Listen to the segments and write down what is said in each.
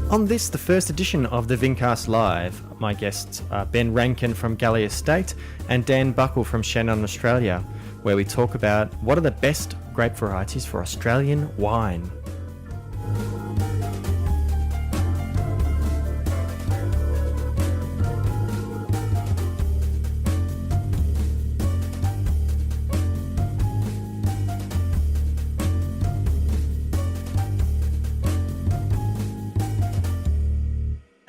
On this, the first edition of the Vincast Live, my guests are Ben Rankin from Galley Estate and Dan Buckle from Shandon, Australia, where we talk about what are the best grape varieties for Australian wine.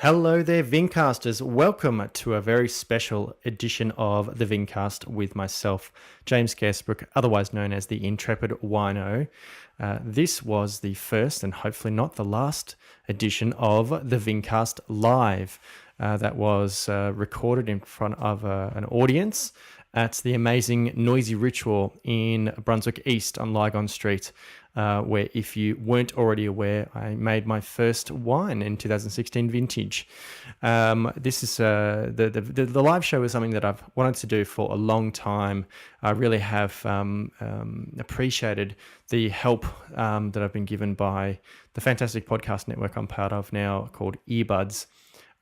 Hello there, Vincasters. Welcome to a very special edition of the Vincast with myself, James Garsbrook, otherwise known as the Intrepid Wino. This was the first and hopefully not the last edition of the Vincast Live that was recorded in front of an audience at the amazing Noisy Ritual in Brunswick East on Lygon Street, where, if you weren't already aware, I made my first wine in 2016 vintage. This is the live show is something that I've wanted to do for a long time. I really have appreciated the help that I've been given by the fantastic podcast network I'm part of now called Earbuds.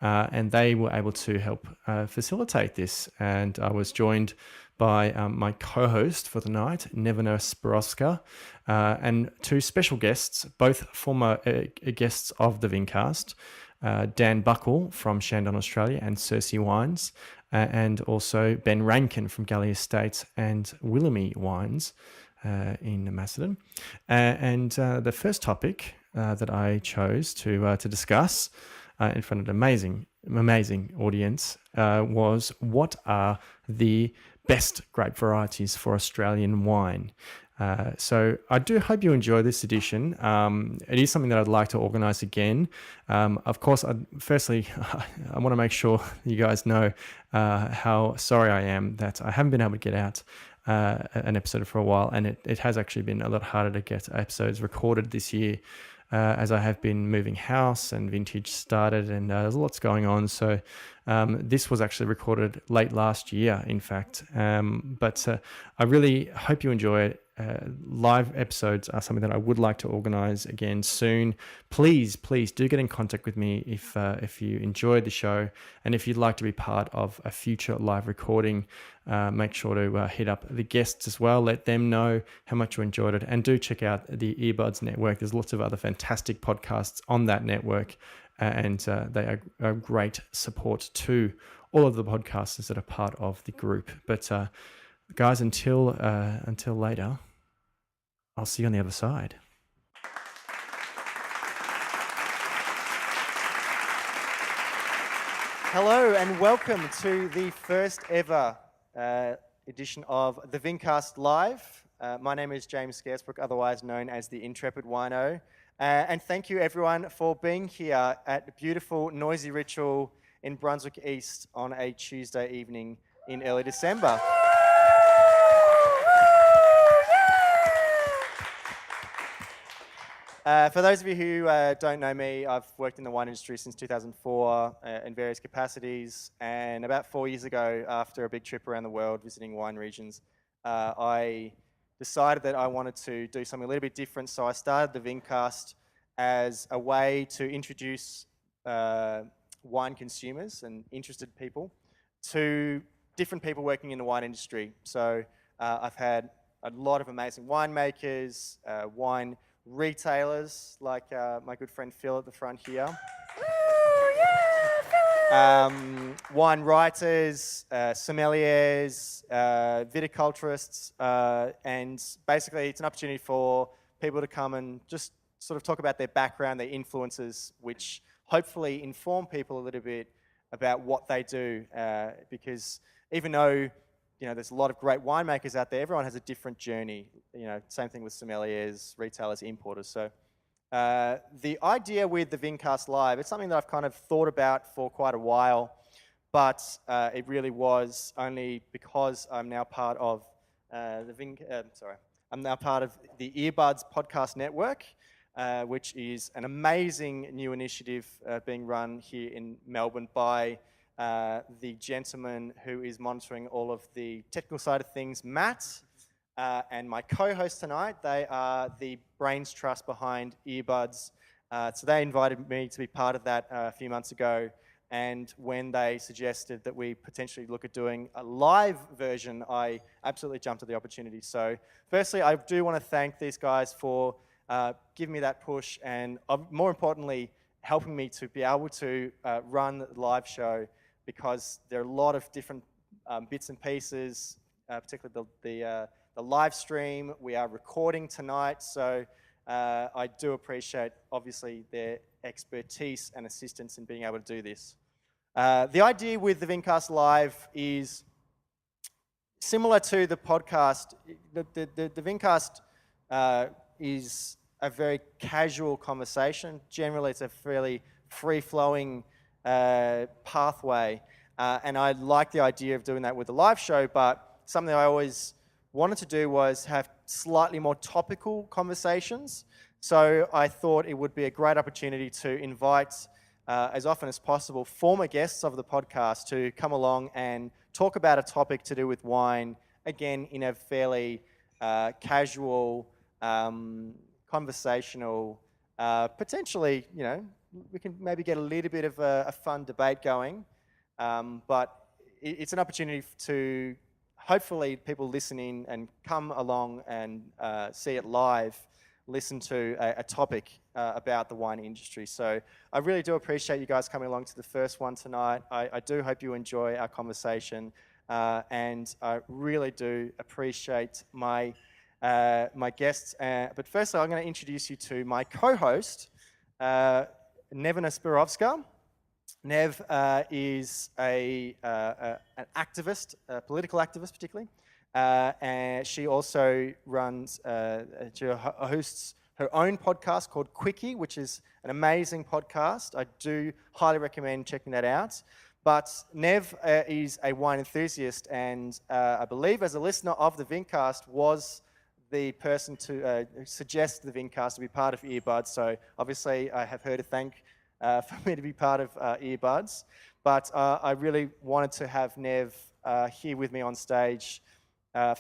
And they were able to help facilitate this. And I was joined by my co-host for the night, Nevena Sporowska, and two special guests, both former guests of the Vincast, Dan Buckle from Shandon, Australia, and Cersei Wines, and also Ben Rankin from Galley Estate and Willamie Wines in Macedon. And the first topic that I chose to discuss in front of an amazing audience was what are the best grape varieties for Australian wine. So I do hope you enjoy this edition. It is something that I'd like to organise again. Of course, firstly, I want to make sure you guys know how sorry I am that I haven't been able to get out an episode for a while, and it has actually been a lot harder to get episodes recorded this year. As I have been moving house and vintage started, and there's lots going on. So this was actually recorded late last year, in fact. But I really hope you enjoy it. Live episodes are something that I would like to organise again soon. Please do get in contact with me if you enjoyed the show, and if you'd like to be part of a future live recording. Make sure to hit up the guests as well. Let them know how much you enjoyed it, and do check out the Earbuds network. There's lots of other fantastic podcasts on that network, and they are a great support to all of the podcasters that are part of the group. But guys, until later, I'll see you on the other side. Hello and welcome to the first ever edition of the Vincast Live. My name is James Garsbrook, otherwise known as the Intrepid Wino. And thank you everyone for being here at beautiful Noisy Ritual in Brunswick East on a Tuesday evening in early December. For those of you who don't know me, I've worked in the wine industry since 2004 in various capacities, and about 4 years ago, after a big trip around the world visiting wine regions, I decided that I wanted to do something a little bit different, so I started the Vincast as a way to introduce wine consumers and interested people to different people working in the wine industry. So I've had a lot of amazing winemakers, wine retailers like my good friend Phil at the front here. Wine writers, sommeliers, viticulturists, and basically it's an opportunity for people to come and just sort of talk about their background, their influences, which hopefully inform people a little bit about what they do, because even though there's a lot of great winemakers out there, everyone has a different journey. Same thing with sommeliers, retailers, importers. So the idea with the Vincast Live, it's something that I've kind of thought about for quite a while, but it really was only because I'm now part of I'm now part of the Earbuds podcast network, which is an amazing new initiative being run here in Melbourne by the gentleman who is monitoring all of the technical side of things, Matt, and my co-host tonight. They are the brains trust behind Earbuds, So they invited me to be part of that a few months ago. And when they suggested that we potentially look at doing a live version, I absolutely jumped at the opportunity. So firstly, I do want to thank these guys for giving me that push and more importantly, helping me to be able to run the live show, because there are a lot of different bits and pieces, particularly the live stream. We are recording tonight, so I do appreciate, obviously, their expertise and assistance in being able to do this. The idea with the Vincast Live is similar to the podcast. The Vincast is a very casual conversation. Generally, it's a fairly free-flowing pathway. And I like the idea of doing that with the live show, but something I always wanted to do was have slightly more topical conversations. So I thought it would be a great opportunity to invite, as often as possible, former guests of the podcast to come along and talk about a topic to do with wine, again, in a fairly casual, conversational, potentially, we can maybe get a little bit of a fun debate going. But it's an opportunity to hopefully people listening and come along and see it live, listen to a topic about the wine industry. So I really do appreciate you guys coming along to the first one tonight. I do hope you enjoy our conversation. And I really do appreciate my guests. But firstly, I'm going to introduce you to my co-host, Nevena Spirovska. Nev is an activist, a political activist particularly, and she also she hosts her own podcast called Quickie, which is an amazing podcast. I do highly recommend checking that out. But Nev is a wine enthusiast, and I believe as a listener of the Vincast was the person to suggest the Vincast to be part of Earbuds. So obviously I have her to thank for me to be part of Earbuds. But I really wanted to have Nev here with me on stage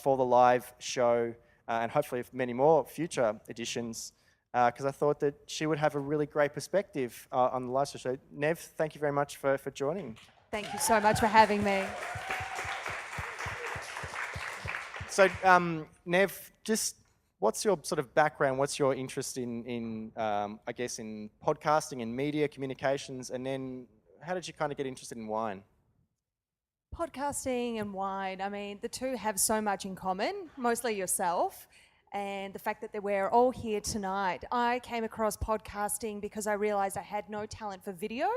for the live show and hopefully many more future editions, because I thought that she would have a really great perspective on the live show. So Nev, thank you very much for joining. Thank you so much for having me. So Nev, just what's your sort of background? What's your interest in I guess, in podcasting and media communications? And then how did you kind of get interested in wine? Podcasting and wine, I mean, the two have so much in common, mostly yourself, and the fact that we're all here tonight. I came across podcasting because I realized I had no talent for video.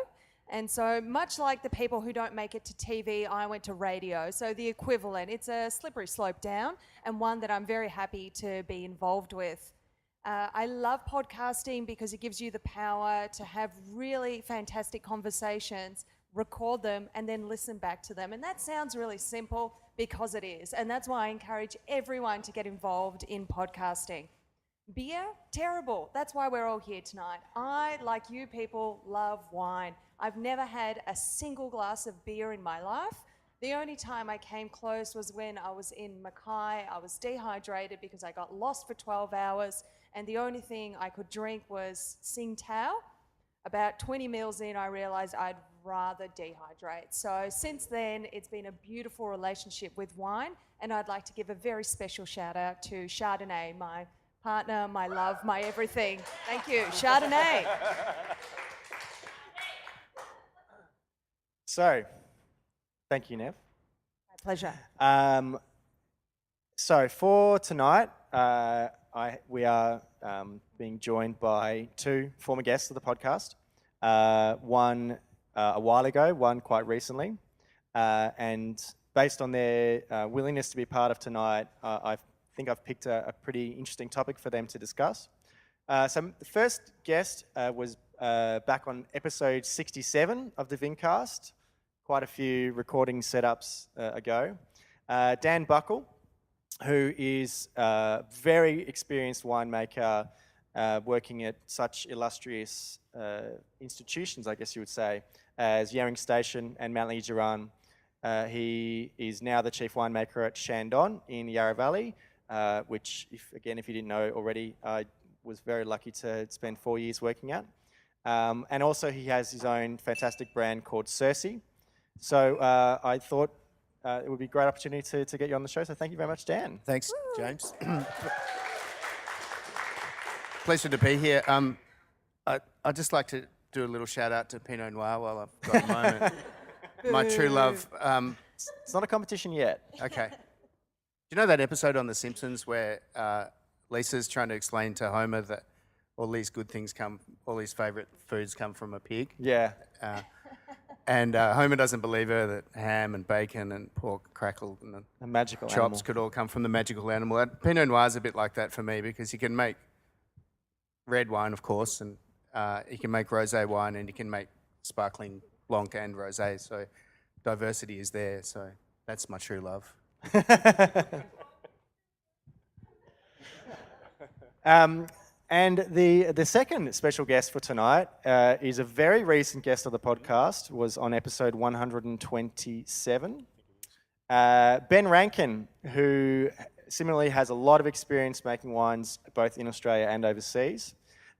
And so much like the people who don't make it to TV, I went to radio. So the equivalent, it's a slippery slope down and one that I'm very happy to be involved with. I love podcasting because it gives you the power to have really fantastic conversations, record them, and then listen back to them. And that sounds really simple because it is. And that's why I encourage everyone to get involved in podcasting. Beer? Terrible. That's why we're all here tonight. I, like you people, love wine. I've never had a single glass of beer in my life. The only time I came close was when I was in Mackay. I was dehydrated because I got lost for 12 hours, and the only thing I could drink was Tsingtao. About 20 meals in, I realized I'd rather dehydrate. So since then, it's been a beautiful relationship with wine, and I'd like to give a very special shout out to Chardonnay, my partner, my love, my everything. Thank you, Chardonnay. So, thank you, Nev. My pleasure. So for tonight, we are being joined by two former guests of the podcast. One a while ago, one quite recently. And based on their willingness to be part of tonight, I think I've picked a pretty interesting topic for them to discuss. So the first guest was back on episode 67 of the Vincast, quite a few recording setups ago. Dan Buckle, who is a very experienced winemaker working at such illustrious institutions, I guess you would say, as Yaring Station and Mount Lijiran. He is now the chief winemaker at Shandon in Yarra Valley, which, if you didn't know already, I was very lucky to spend 4 years working at. And also he has his own fantastic brand called Cersei. So I thought it would be a great opportunity to get you on the show. So thank you very much, Dan. Thanks, James. Pleasure to be here. I'd just like to do a little shout out to Pinot Noir while I've got a moment. My true love. It's not a competition yet. Okay. Do you know that episode on The Simpsons where Lisa's trying to explain to Homer that all these favourite foods come from a pig? Yeah. And Homer doesn't believe her that ham and bacon and pork crackled and A magical chops animal. could all come from the magical animal. Pinot Noir is a bit like that for me because you can make red wine, of course, and you can make rosé wine and you can make sparkling blanc and rosé. So diversity is there. So that's my true love. And the second special guest for tonight is a very recent guest of the podcast, was on episode 127. Ben Rankin, who similarly has a lot of experience making wines both in Australia and overseas,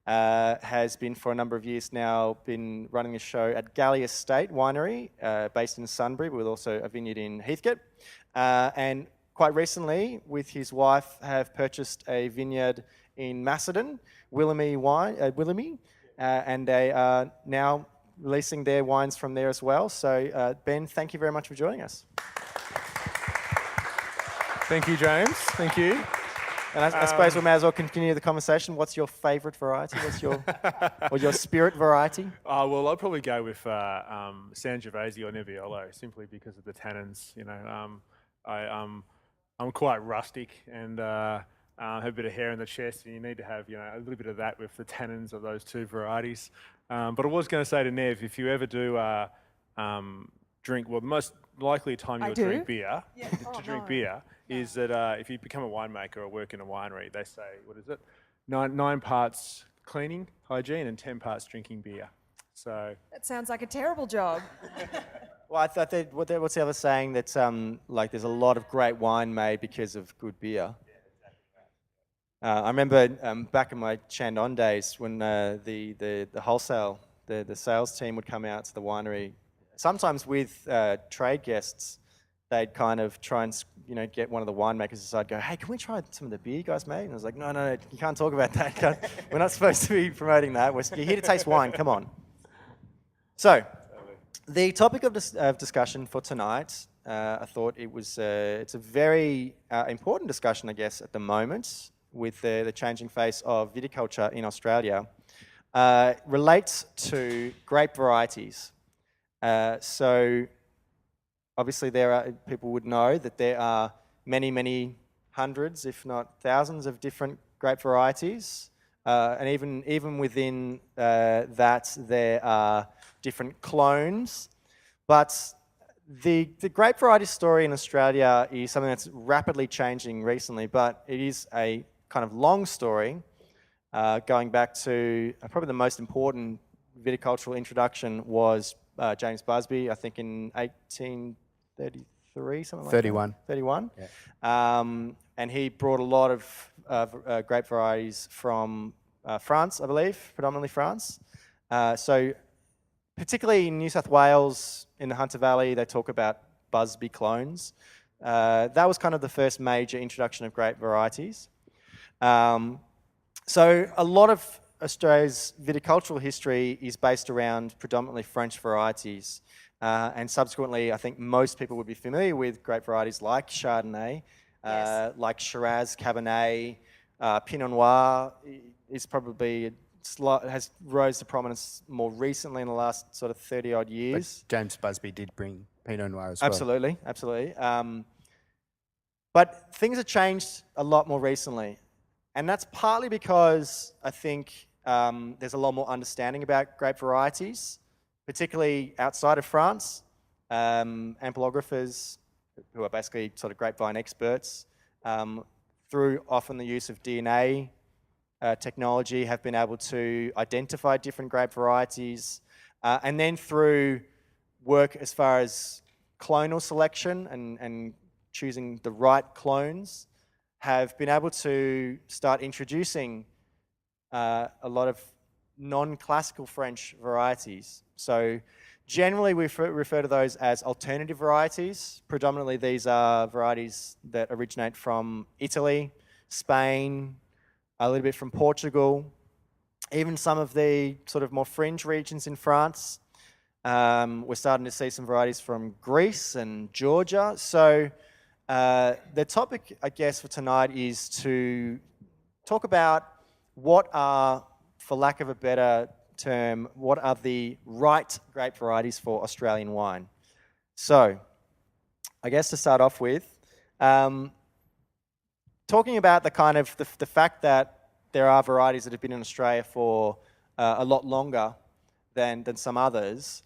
has been for a number of years now been running a show at Galley Estate Winery based in Sunbury, with also a vineyard in Heathcote. And quite recently, with his wife, have purchased a vineyard in Macedon, Willemie, and they are now releasing their wines from there as well. So Ben, thank you very much for joining us. Thank you, James. Thank you. And I suppose we may as well continue the conversation. What's your favourite variety? What's your or your spirit variety? Well, I'd probably go with Sangiovese or Nebbiolo, simply because of the tannins. You know, I'm quite rustic and have a bit of hair in the chest, and you need to have a little bit of that with the tannins of those two varieties. But I was going to say to Nev, if you ever do drink, well, the most likely time you'll drink beer beer is that if you become a winemaker or work in a winery, they say, what is it? Nine parts cleaning, hygiene, and 10 parts drinking beer. So That sounds like a terrible job. Well, I thought what's the other saying that like there's a lot of great wine made because of good beer. I remember back in my Chandon days when the wholesale, the sales team would come out to the winery, sometimes with trade guests. They'd kind of try and get one of the winemakers aside, go, hey, can we try some of the beer you guys made? And I was like, no, you can't talk about that. We're not supposed to be promoting that. You're here to taste wine, come on. So, the topic of discussion for tonight, I thought it's a very important discussion, I guess, at the moment, with the changing face of viticulture in Australia, relates to grape varieties. So, obviously, people would know that there are many hundreds, if not thousands, of different grape varieties, and even within that, there are different clones. But the grape variety story in Australia is something that's rapidly changing recently, but it is a kind of long story, going back to probably the most important viticultural introduction was James Busby, I think in 1833, something like 31. that. 31. Yeah. And he brought a lot of grape varieties from France, I believe, predominantly France. So particularly in New South Wales, in the Hunter Valley, they talk about Busby clones. That was kind of the first major introduction of grape varieties. So a lot of Australia's viticultural history is based around predominantly French varieties. And subsequently, I think most people would be familiar with grape varieties like Chardonnay, Yes. like Shiraz, Cabernet, Pinot Noir is probably has rose to prominence more recently in the last sort of 30-odd years. But James Busby did bring Pinot Noir as well. Absolutely. But things have changed a lot more recently. And that's partly because I think there's a lot more understanding about grape varieties, particularly outside of France. Ampelographers, who are basically sort of grapevine experts, through often the use of DNA technology, have been able to identify different grape varieties. And then through work as far as clonal selection and choosing the right clones, have been able to start introducing a lot of non-classical French varieties. So generally we refer to those as alternative varieties. Predominantly these are varieties that originate from Italy, Spain, a little bit from Portugal, even some of the sort of more fringe regions in France. We're starting to see some varieties from Greece and Georgia. So the topic, I guess, for tonight is to talk about what are, for lack of a better term, what are the right grape varieties for Australian wine. So I guess to start off with, talking about the kind of the fact that there are varieties that have been in Australia for a lot longer than some others.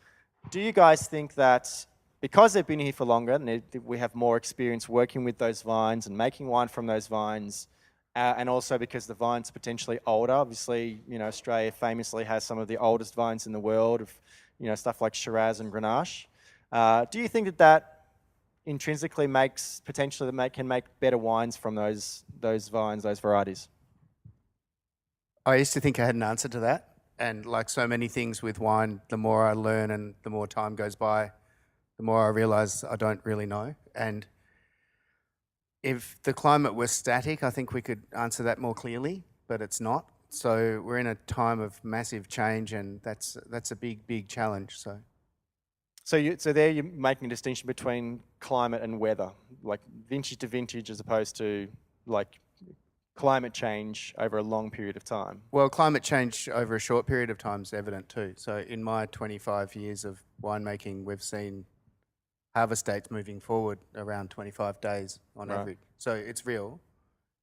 Do you guys think that because they've been here for longer and we have more experience working with those vines and making wine from those vines, and also because the vines are potentially older, obviously, Australia famously has some of the oldest vines in the world of, stuff like Shiraz and Grenache. Do you think that intrinsically can make better wines from those vines, those varieties? I used to think I had an answer to that. And like so many things with wine, the more I learn and the more time goes by, the more I realise I don't really know. And if the climate were static, I think we could answer that more clearly, but it's not. So we're in a time of massive change, and that's a big challenge. So there you're making a distinction between climate and weather, like vintage to vintage, as opposed to like climate change over a long period of time. Well, climate change over a short period of time is evident too. So in my 25 years of winemaking, we've seen harvest dates moving forward around 25 days on average. So it's real.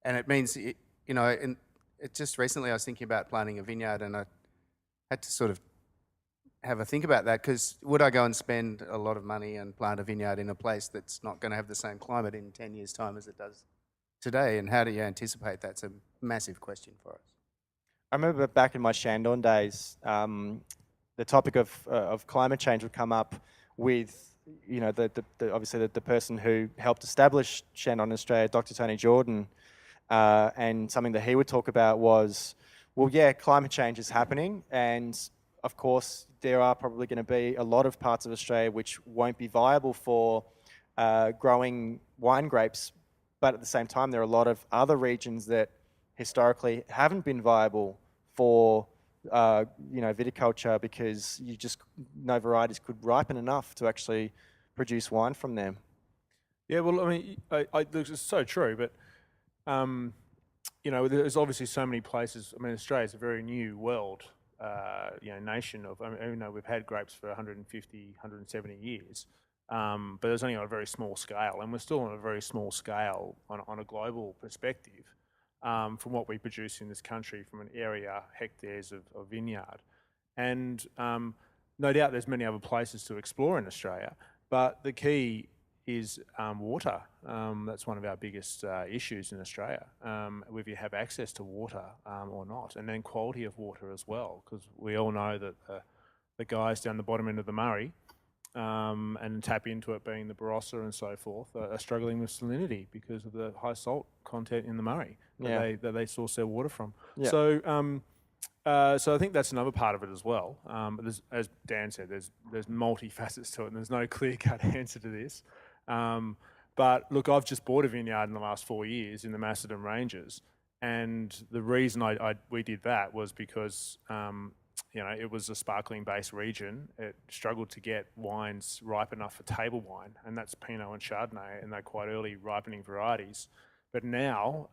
And it means, just recently I was thinking about planting a vineyard, and I had to sort of have a think about that, because would I go and spend a lot of money and plant a vineyard in a place that's not going to have the same climate in 10 years' time as it does today, and how do you anticipate? That's a massive question for us. I remember back in my Chandon days, the topic of climate change would come up with, obviously the person who helped establish Chandon in Australia, Dr. Tony Jordan, and something that he would talk about was, well, yeah, climate change is happening, and of course there are probably going to be a lot of parts of Australia which won't be viable for growing wine grapes. But at the same time, there are a lot of other regions that historically haven't been viable for, viticulture, because no varieties could ripen enough to actually produce wine from them. Yeah, well, I mean, it's so true, but there's obviously so many places. I mean, Australia's a very new world, nation of. I mean, even though we've had grapes for 150, 170 years. But there's only on a very small scale, and we're still on a very small scale on a global perspective from what we produce in this country from an area, hectares of vineyard. And no doubt there's many other places to explore in Australia, but the key is water. That's one of our biggest issues in Australia, whether you have access to water or not, and then quality of water as well, because we all know that the guys down the bottom end of the Murray, and tap into it being the Barossa and so forth, are struggling with salinity because of the high salt content in the Murray that they source their water from. Yeah. So I think that's another part of it as well. As Dan said, there's multi-facets to it, and there's no clear-cut answer to this. But look, I've just bought a vineyard in the last 4 years in the Macedon Ranges, and the reason we did that was because it was a sparkling-based region. It struggled to get wines ripe enough for table wine, and that's Pinot and Chardonnay, and they're quite early ripening varieties. But now,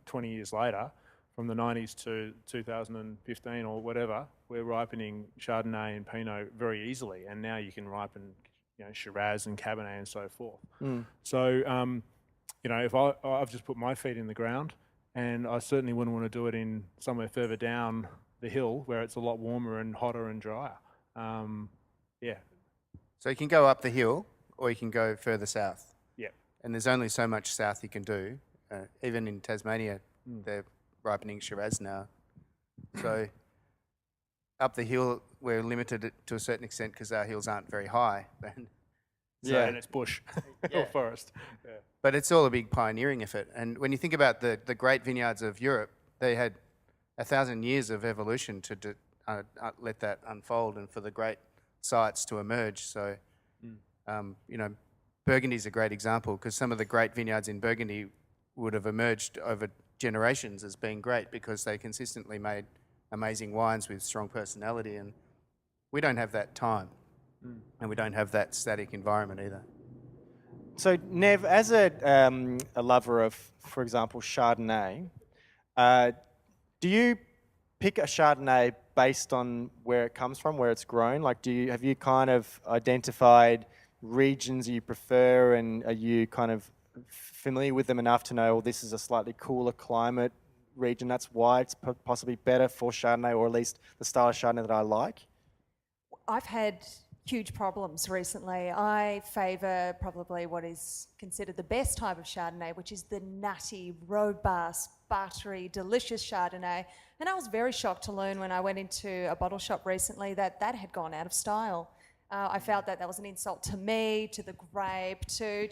20 years later, from the 90s to 2015 or whatever, we're ripening Chardonnay and Pinot very easily, and now you can ripen Shiraz and Cabernet and so forth. So, if I've just put my feet in the ground, and I certainly wouldn't want to do it in somewhere further down the hill where it's a lot warmer and hotter and drier. So you can go up the hill, or you can go further south. Yeah. And there's only so much south you can do. Even in Tasmania, they're ripening Shiraz now. So up the hill, we're limited to a certain extent because our hills aren't very high. And it's bush or forest. Yeah. But it's all a big pioneering effort. And when you think about the great vineyards of Europe, they had 1,000 years of evolution to let that unfold and for the great sites to emerge. So, you know, Burgundy's a great example because some of the great vineyards in Burgundy would have emerged over generations as being great because they consistently made amazing wines with strong personality, and we don't have that time, and we don't have that static environment either. So, Nev, as a lover of, for example, Chardonnay, do you pick a Chardonnay based on where it comes from, where it's grown? Like, have you kind of identified regions you prefer, and are you kind of familiar with them enough to know, well, this is a slightly cooler climate region, that's why it's possibly better for Chardonnay, or at least the style of Chardonnay that I like? I've had huge problems recently. I favour probably what is considered the best type of Chardonnay, which is the nutty, robust, buttery, delicious Chardonnay. And I was very shocked to learn when I went into a bottle shop recently that that had gone out of style. I felt that was an insult to me, to the grape, to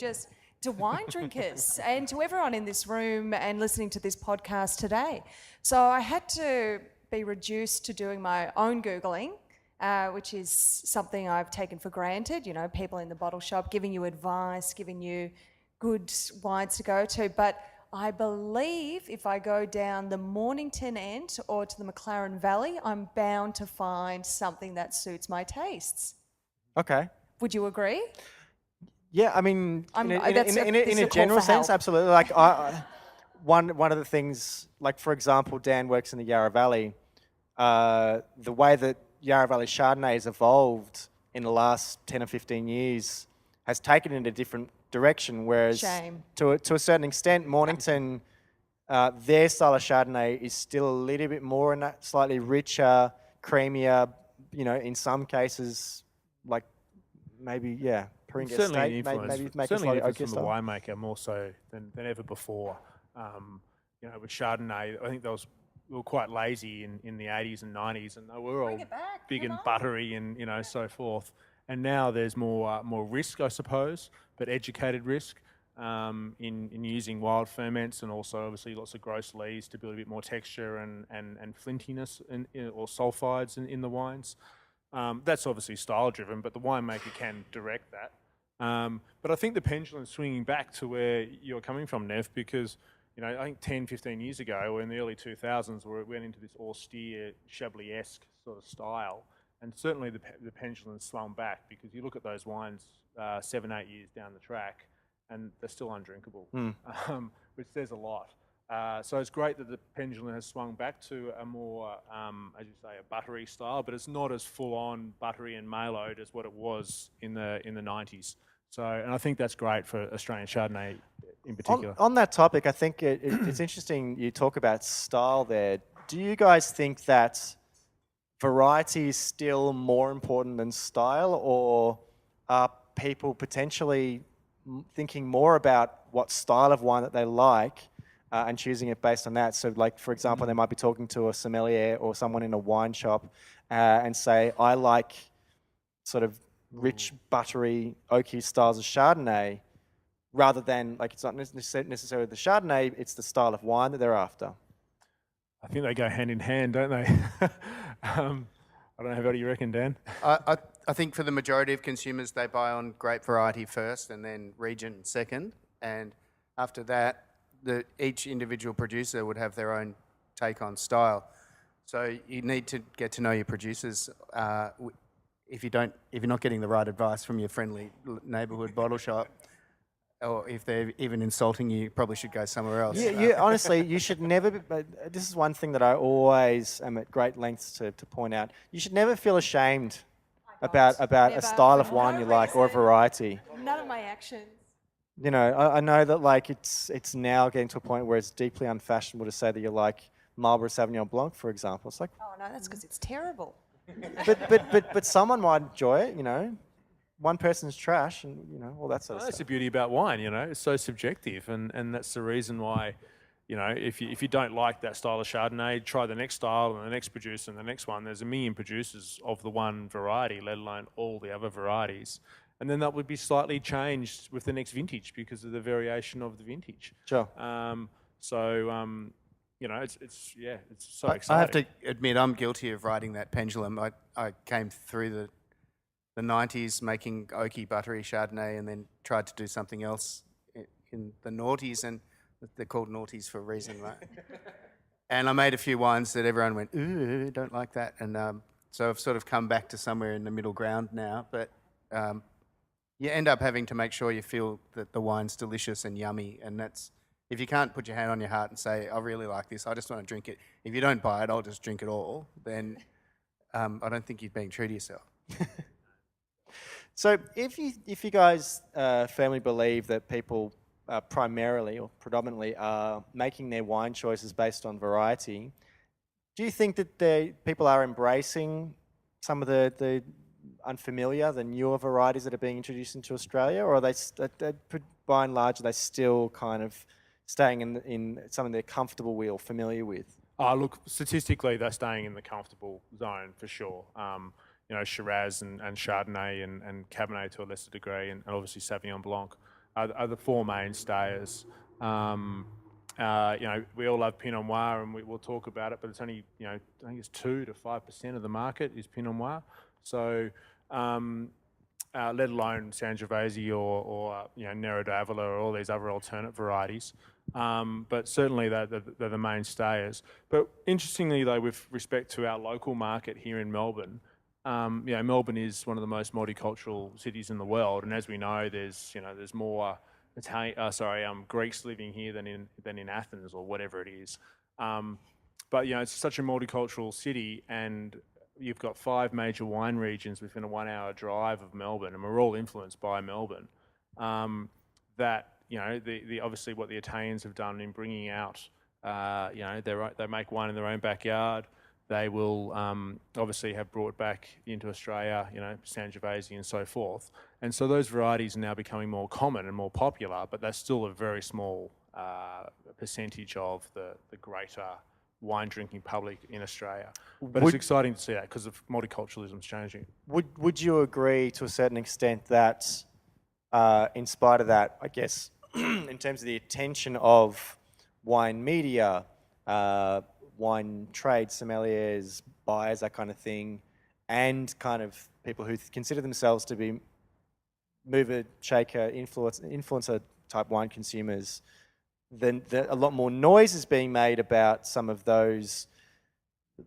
wine drinkers and to everyone in this room and listening to this podcast today. So I had to be reduced to doing my own Googling, which is something I've taken for granted, you know, people in the bottle shop giving you advice, giving you good wines to go to. But I believe if I go down the Mornington end or to the McLaren Valley, I'm bound to find something that suits my tastes. Okay. Would you agree? Yeah, I mean, in a call general for sense, help. absolutely. Like, one of the things, like for example, Dan works in the Yarra Valley. The way that Yarra Valley Chardonnay has evolved in the last 10 or 15 years has taken it in a different direction. Whereas, Shame. to a certain extent, Mornington, their style of Chardonnay is still a little bit more in that slightly richer, creamier. You know, in some cases, like maybe Peringa Certainly an Estate, influence, maybe make a certainly slightly an influence oakier from the style. winemaker more so than ever before. You know, with Chardonnay, I think we were quite lazy in the 80s and 90s, and they were all big and buttery and, you know, so forth. And now there's more risk, I suppose, but educated risk in using wild ferments, and also obviously lots of gross lees to build a bit more texture and flintiness or sulfides in the wines. That's obviously style driven, but the winemaker can direct that. But I think the pendulum's swinging back to where you're coming from, Nev, because, you know, I think 10, 15 years ago, or in the early 2000s, where it went into this austere, Chablis-esque sort of style, and certainly the pendulum swung back, because you look at those wines 7, 8 years down the track, and they're still undrinkable, which says a lot. So it's great that the pendulum has swung back to a more, as you say, a buttery style, but it's not as full-on buttery and mellowed as what it was in the 90s. So, and I think that's great for Australian Chardonnay in particular. On that topic, I think it's interesting you talk about style there. Do you guys think that variety is still more important than style, or are people potentially thinking more about what style of wine that they like and choosing it based on that? So, like, for example, they might be talking to a sommelier or someone in a wine shop and say, I like sort of rich, buttery, oaky styles of Chardonnay, rather than, like, it's not necessarily the Chardonnay, it's the style of wine that they're after. I think they go hand in hand, don't they? I don't know, what do you reckon, Dan? I think for the majority of consumers, they buy on grape variety first and then region second. And after that, each individual producer would have their own take on style. So you need to get to know your producers. If you're not getting the right advice from your friendly neighbourhood bottle shop, or if they're even insulting you, you probably should go somewhere else. Honestly, you should never. But this is one thing that I always am at great lengths to point out. You should never feel ashamed about a style of wine you like, or a variety. None of my actions. You know, I know that, like, it's now getting to a point where it's deeply unfashionable to say that you like Marlborough Sauvignon Blanc, for example. It's like, Oh no, that's because it's terrible. but someone might enjoy it. You know, one person's trash, and you know all that sort of That's the stuff. beauty about wine, you know, it's so subjective, and that's the reason why, you know, if you don't like that style of Chardonnay, try the next style and the next producer and the next one. There's a million producers of the one variety, let alone all the other varieties. And then that would be slightly changed with the next vintage because of the variation of the vintage. Sure. it's so I exciting. have to admit, I'm guilty of riding that pendulum. I came through the 90s making oaky buttery Chardonnay and then tried to do something else in the noughties, and they're called noughties for a reason, right? And I made a few wines that everyone went, ooh, don't like that. And so I've sort of come back to somewhere in the middle ground now. But you end up having to make sure you feel that the wine's delicious and yummy. And that's, if you can't put your hand on your heart and say, I really like this, I just want to drink it. If you don't buy it, I'll just drink it all. Then I don't think you're being true to yourself. So if you guys firmly believe that people primarily or predominantly are making their wine choices based on variety, do you think that people are embracing some of the unfamiliar, the newer varieties that are being introduced into Australia, or are they by and large, are they still kind of staying in something they're comfortable with or familiar with? Look, statistically, they're staying in the comfortable zone for sure. Shiraz and Chardonnay and Cabernet to a lesser degree, and obviously Sauvignon Blanc are the four mainstays. We all love Pinot Noir, and we'll talk about it, but it's only, I think it's 2 to 5% of the market is Pinot Noir. So, let alone Sangiovese or Nero d'Avola or all these other alternate varieties. But certainly they're the mainstays. But interestingly, though, with respect to our local market here in Melbourne, Melbourne is one of the most multicultural cities in the world, and as we know, there's more Greeks living here than in Athens or whatever it is. But it's such a multicultural city, and you've got 5 major wine regions within a 1-hour drive of Melbourne, and we're all influenced by Melbourne. That the obviously what the Italians have done in bringing out, they make wine in their own backyard. They will obviously have brought back into Australia, Sangiovese and so forth. And so those varieties are now becoming more common and more popular, but they're still a very small percentage of the greater wine drinking public in Australia. But it's exciting to see that because of multiculturalism's changing. Would you agree to a certain extent that, in spite of that, I guess, in terms of the attention of wine media, wine trade, sommeliers, buyers, that kind of thing, and kind of people who consider themselves to be mover, shaker, influencer type wine consumers, then a lot more noise is being made about some of those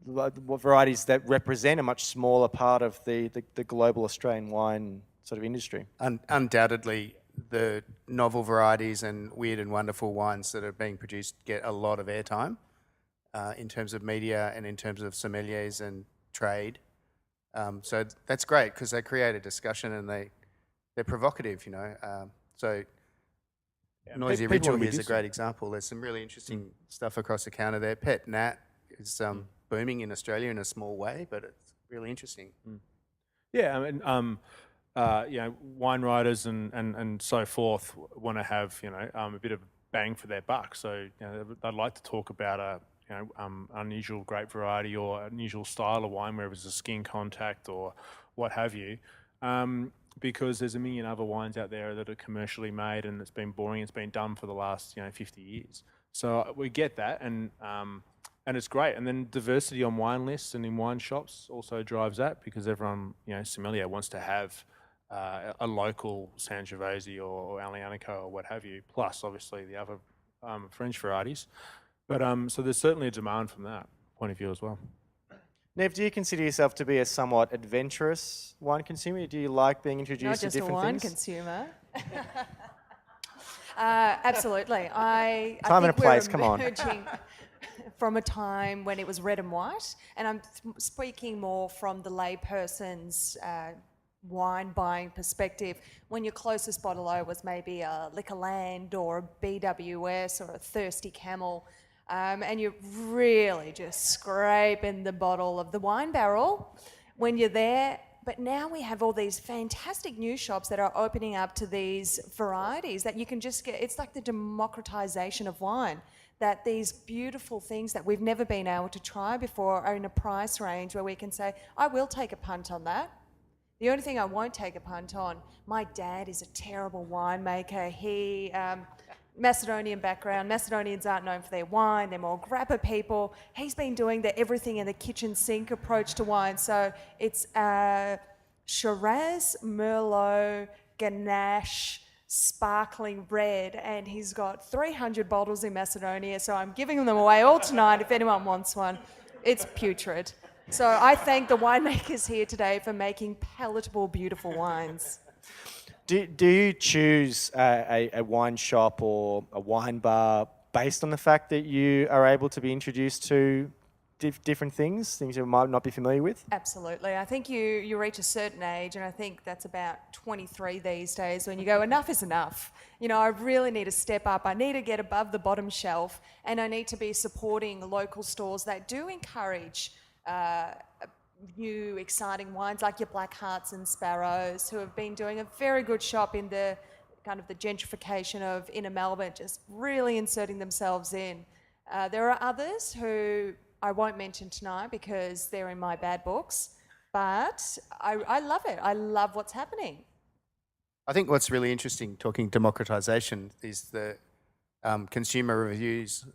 varieties that represent a much smaller part of the global Australian wine sort of industry. Undoubtedly, the novel varieties and weird and wonderful wines that are being produced get a lot of airtime in terms of media and in terms of sommeliers and trade. So that's great because they create a discussion and they're provocative, Noisy Ritual is a great example. There's some really interesting stuff across the counter there. Pet Nat is booming in Australia in a small way, but it's really interesting. Yeah, I mean, wine writers and so forth want to have a bit of bang for their buck. So they'd like to talk about unusual grape variety or unusual style of wine, whether it's a skin contact or what have you. Because there's a million other wines out there that are commercially made and it's been boring. It's been done for the last 50 years. So we get that, and it's great. And then diversity on wine lists and in wine shops also drives that because everyone, sommelier wants to have a local Sangiovese or Aglianico or what have you. Plus, obviously, the other French varieties. But so there's certainly a demand from that point of view as well. Nev, do you consider yourself to be a somewhat adventurous wine consumer? Do you like being introduced to different things? Not just a wine consumer. Absolutely. I Time and think a place, we're come on. emerging from a time when it was red and white, and I'm speaking more from the layperson's wine buying perspective. When your closest bottle-o was maybe a Liquorland or a BWS or a Thirsty Camel, and you're really just scraping the bottle of the wine barrel when you're there. But now we have all these fantastic new shops that are opening up to these varieties that you can just get. It's like the democratization of wine, that these beautiful things that we've never been able to try before are in a price range where we can say, I will take a punt on that. The only thing I won't take a punt on, my dad is a terrible winemaker. He Macedonian background. Macedonians aren't known for their wine. They're more Grape people. He's been doing the everything in the kitchen sink approach to wine. So it's Shiraz, Merlot, Ganache, sparkling red, and he's got 300 bottles in Macedonia. So I'm giving them away all tonight if anyone wants one. It's putrid. So I thank the winemakers here today for making palatable, beautiful wines. Do you choose a wine shop or a wine bar based on the fact that you are able to be introduced to different things you might not be familiar with? Absolutely. I think you reach a certain age, and I think that's about 23 these days, when you go, enough is enough. You know, I really need to step up. I need to get above the bottom shelf, and I need to be supporting local stores that do encourage new exciting wines like your Black Hearts and Sparrows, who have been doing a very good shop in the kind of the gentrification of inner Melbourne, just really inserting themselves in. There are others who I won't mention tonight because they're in my bad books, but I love it. I love what's happening. I think what's really interesting, talking democratisation, is the consumer reviews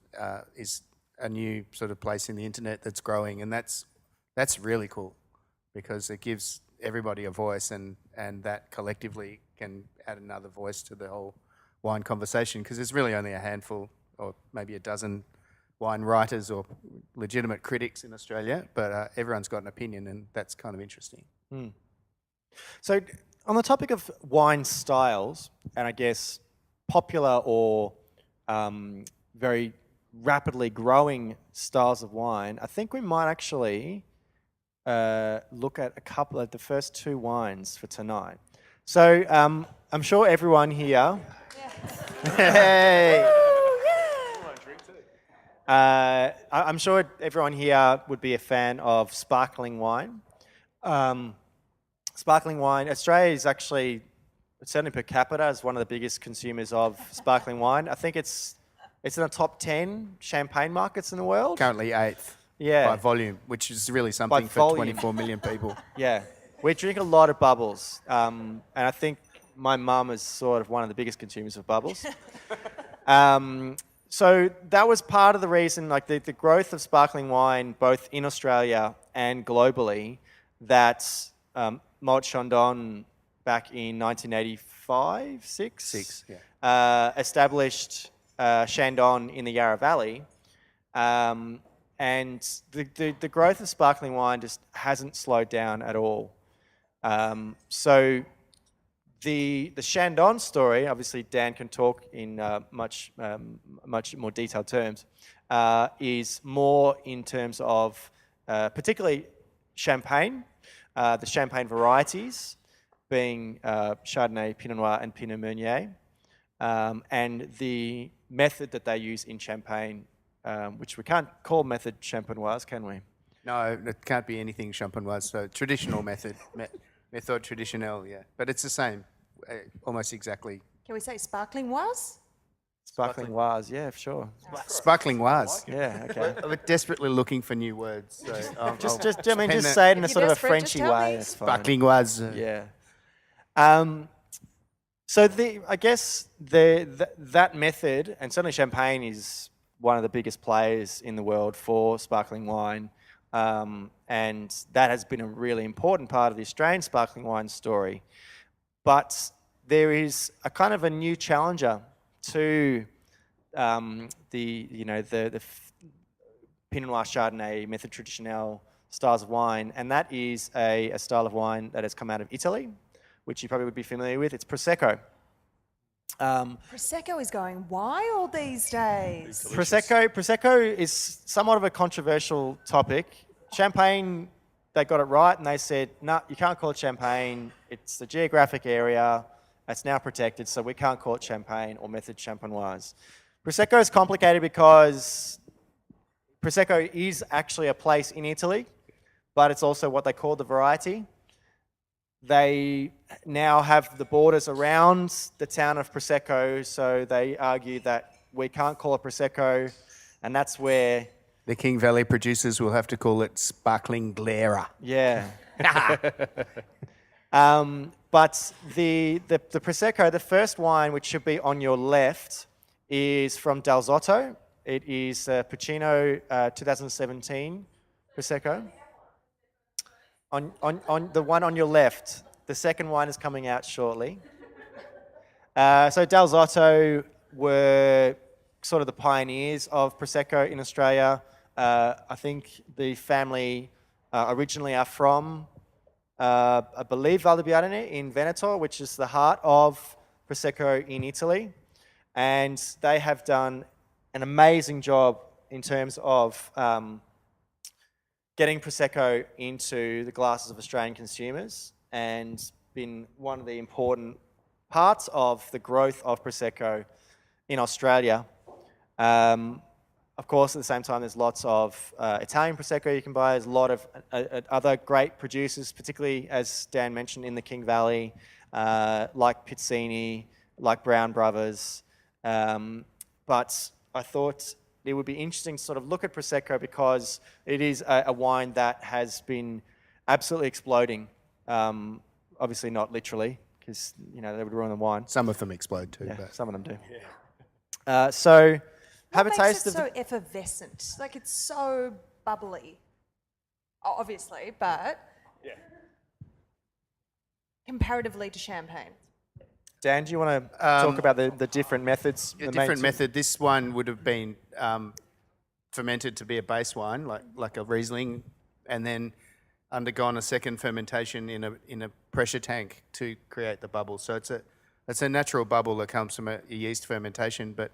is a new sort of place in the internet that's growing, and that's really cool because it gives everybody a voice, and that collectively can add another voice to the whole wine conversation, because there's really only a handful or maybe a dozen wine writers or legitimate critics in Australia, but everyone's got an opinion, and that's kind of interesting. So on the topic of wine styles, and I guess popular or very rapidly growing styles of wine, I think we might actually look at a couple of the first two wines for tonight. So I'm sure everyone here... Hey! I'm sure everyone here would be a fan of sparkling wine. Sparkling wine, Australia is actually, certainly per capita, is one of the biggest consumers of sparkling wine. I think it's in the top 10 champagne markets in the world. Currently 8th by volume, which is really something for 24 million people. Yeah, we drink a lot of bubbles, and I think my mum is sort of one of the biggest consumers of bubbles. So that was part of the reason, like the growth of sparkling wine, both in Australia and globally, that Malt Chandon back in 1985, six, established Chandon in the Yarra Valley. And the growth of sparkling wine just hasn't slowed down at all. So the Chandon story, obviously Dan can talk in much more detailed terms, is more in terms of particularly champagne, the champagne varieties being Chardonnay, Pinot Noir and Pinot Meunier, and the method that they use in champagne, which we can't call method champenoise, can we? No, it can't be anything champenoise, so traditional method. Méthode traditionnelle, yeah. But it's the same, almost exactly. Can we say sparkling was? Sparkling was, yeah, sure. Sparkling was. Yeah, okay. I'm desperately looking for new words. So Just say it in a If sort you're of a desperate, Frenchy just tell way. me. It's fine. Sparkling was. Yeah. So I guess that method, and certainly champagne is one of the biggest players in the world for sparkling wine, and that has been a really important part of the Australian sparkling wine story. But there is a kind of a new challenger to the Pinot Noir, Chardonnay, Method Traditionnel styles of wine, and that is a style of wine that has come out of Italy, which you probably would be familiar with. It's Prosecco. Prosecco is going wild these days. Prosecco is somewhat of a controversial topic. Champagne, they got it right, and they said, no, you can't call it champagne. It's the geographic area. It's now protected, so we can't call it champagne or method champenoise. Prosecco is complicated because Prosecco is actually a place in Italy, but it's also what they call the variety. They now have the borders around the town of Prosecco, so they argue that we can't call it Prosecco, and that's where... The King Valley producers will have to call it Sparkling Glera. Yeah. But the Prosecco, the first wine, which should be on your left, is from Dal Zotto. It is Puccino 2017 Prosecco. On the one on your left, the second wine is coming out shortly. So Dal Zotto were sort of the pioneers of Prosecco in Australia. I think the family originally are from, I believe, Valdibiadene in Veneto, which is the heart of Prosecco in Italy. And they have done an amazing job in terms of getting Prosecco into the glasses of Australian consumers and been one of the important parts of the growth of Prosecco in Australia. Of course, at the same time, there's lots of Italian Prosecco you can buy. There's a lot of other great producers, particularly, as Dan mentioned, in the King Valley, like Pizzini, like Brown Brothers. But I thought it would be interesting to sort of look at Prosecco because it is a wine that has been absolutely exploding. Obviously not literally, because they would ruin the wine. Some of them explode too. Yeah, But. some of them do. So have a What taste makes of it so effervescent? Like it's so bubbly, obviously, but comparatively to champagne. Dan, do you want to talk about the different methods? A different method. This one would have been fermented to be a base wine, like a Riesling, and then undergone a second fermentation in a pressure tank to create the bubble. So it's a natural bubble that comes from a yeast fermentation, but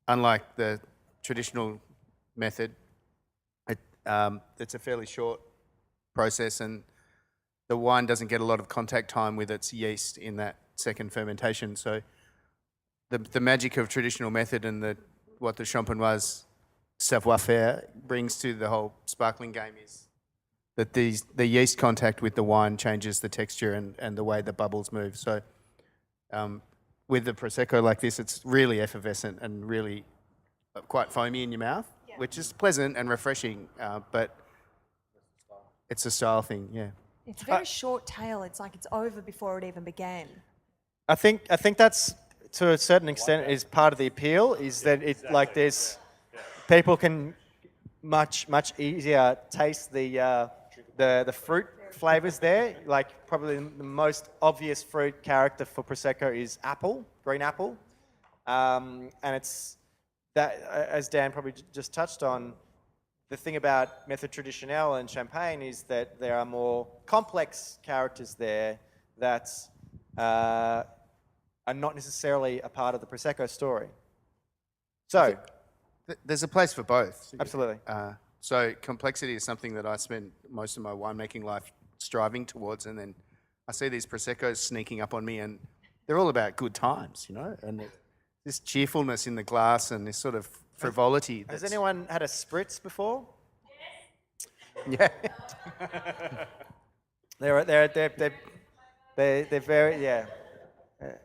unlike the traditional method, it's a fairly short process, and the wine doesn't get a lot of contact time with its yeast in that second fermentation. So the magic of traditional method and what the Champenoise savoir-faire brings to the whole sparkling game is that the yeast contact with the wine changes the texture and the way the bubbles move. So with the Prosecco like this, it's really effervescent and really quite foamy in your mouth, which is pleasant and refreshing, but it's a style thing, yeah. It's a very short tail. It's like it's over before it even began. I think that's, to a certain extent, is part of the appeal, is that it's like there's people can much easier taste the fruit flavors there. Like probably the most obvious fruit character for Prosecco is apple, green apple, and it's that, as Dan probably just touched on, the thing about Method Traditionnel and Champagne is that there are more complex characters there that are not necessarily a part of the Prosecco story. So, There's a place for both. absolutely. So complexity is something that I spend most of my winemaking life striving towards, and then I see these Proseccos sneaking up on me, and they're all about good times, and this cheerfulness in the glass and this sort of frivolity. Has anyone had a spritz before? Yeah. They're very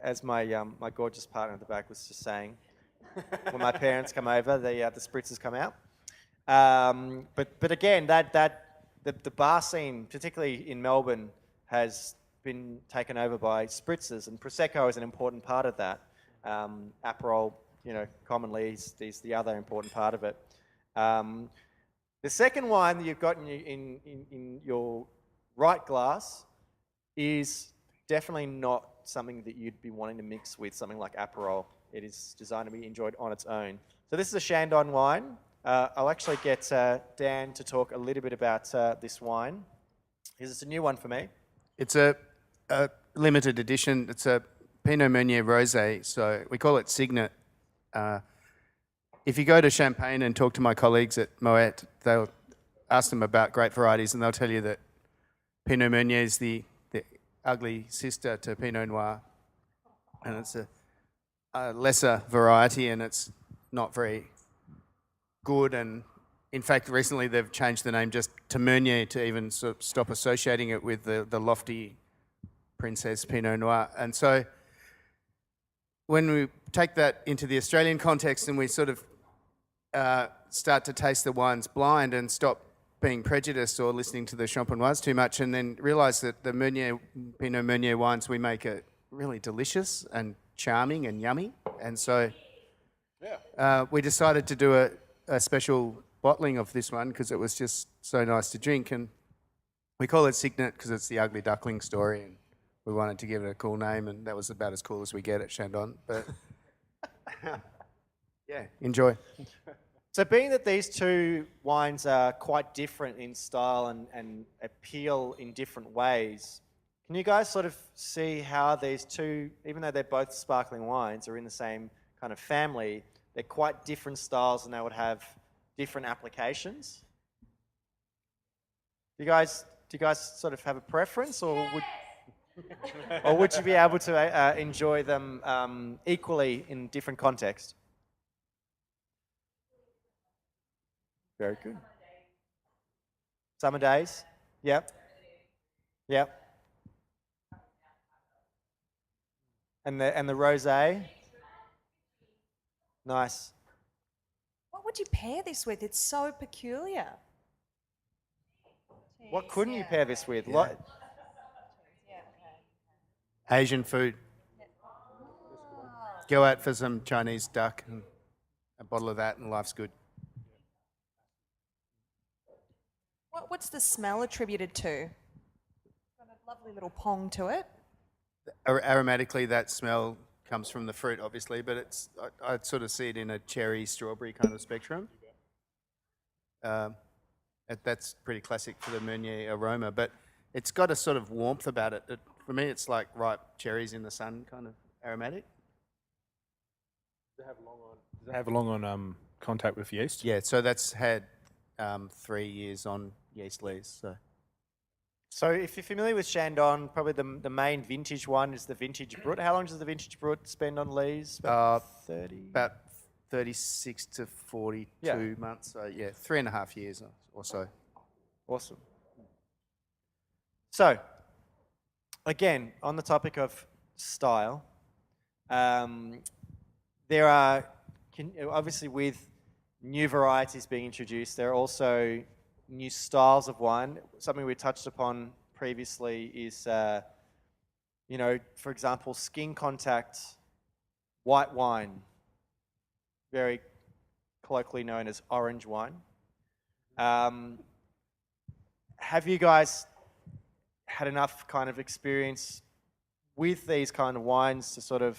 As my gorgeous partner at the back was just saying, when my parents come over, the spritzers come out. But again, the bar scene, particularly in Melbourne, has been taken over by spritzers, and Prosecco is an important part of that. Aperol, commonly is the other important part of it. The second wine that you've got in your right glass is definitely not something that you'd be wanting to mix with something like Aperol. It is designed to be enjoyed on its own. So this is a Chandon wine. I'll actually get Dan to talk a little bit about this wine, because it's a new one for me. It's a limited edition. It's a Pinot Meunier Rosé, so we call it Signet. If you go to Champagne and talk to my colleagues at Moet, they'll ask them about grape varieties, and they'll tell you that Pinot Meunier is the ugly sister to Pinot Noir, and it's a lesser variety, and it's not very good. And in fact, recently they've changed the name just to Meunier to even sort of stop associating it with the lofty Princess Pinot Noir. And so when we take that into the Australian context and we sort of start to taste the wines blind and stop being prejudiced or listening to the Champenoise too much, and then realise that the Pinot Meunier wines we make are really delicious and charming and yummy. And so We decided to do a special bottling of this one because it was just so nice to drink, and we call it Signet because it's the ugly duckling story, and we wanted to give it a cool name, and that was about as cool as we get at Shandon. But yeah, enjoy. So being that these two wines are quite different in style and appeal in different ways, can you guys sort of see how these two, even though they're both sparkling wines, are in the same kind of family, they're quite different styles and they would have different applications? Do you guys sort of have a preference, or would you be able to enjoy them equally in different contexts? Very good. Summer days. Yep. Yep. And the rosé. Nice. What would you pair this with? It's so peculiar. What couldn't you pair this with? Asian food. Go out for some Chinese duck and a bottle of that, and life's good. What's the smell attributed to? Got a lovely little pong to it. Aromatically, that smell comes from the fruit, obviously, but it's I sort of see it in a cherry strawberry kind of spectrum. That's pretty classic for the Meunier aroma, but it's got a sort of warmth about it. For me, it's like ripe cherries in the sun, kind of aromatic. Does it have long on contact with yeast? Yeah, so that's had 3 years on yeast lees. So if you're familiar with Shandon, probably the main vintage one is the Vintage Brut. How long does the Vintage Brut spend on lees? About 30? About 36 to 42 months. So yeah, 3.5 years or so. Awesome. So, again, on the topic of style, there are, obviously with new varieties being introduced, there are also new styles of wine. Something we touched upon previously is, for example, skin contact white wine, very colloquially known as orange wine. Have you guys had enough kind of experience with these kind of wines to sort of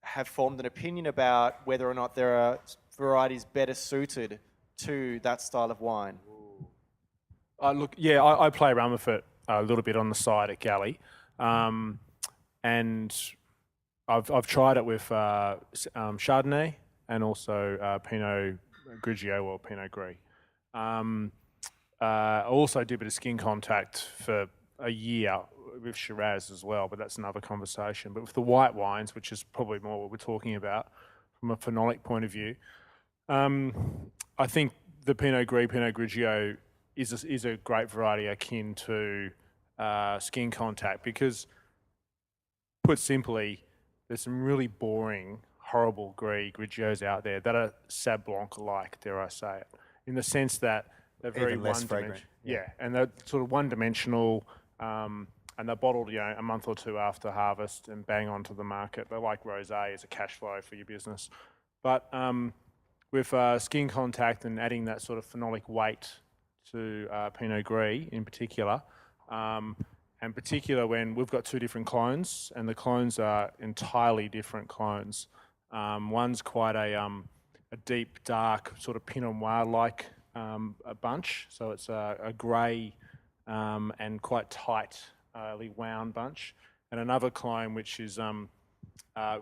have formed an opinion about whether or not there are varieties better suited to that style of wine? I play around with it a little bit on the side at Galley, and I've tried it with Chardonnay and also Pinot Grigio or Pinot Gris. I also did a bit of skin contact for a year with Shiraz as well, but that's another conversation. But with the white wines, which is probably more what we're talking about from a phenolic point of view, I think the Pinot Gris, Pinot Grigio is a great variety akin to skin contact because, put simply, there's some really boring, horrible Grigios out there that are Sauv Blanc-like, dare I say it, in the sense that they're very Even less fragrant. Yeah, and they're sort of one-dimensional, and they're bottled, a month or two after harvest and bang onto the market. They're like rosé as a cash flow for your business. But with skin contact and adding that sort of phenolic weight to Pinot Gris in particular, and particular when we've got two different clones, and the clones are entirely different clones. One's quite a deep, dark, sort of Pinot Noir-like a bunch, so it's a grey and quite tightly wound bunch, and another clone which is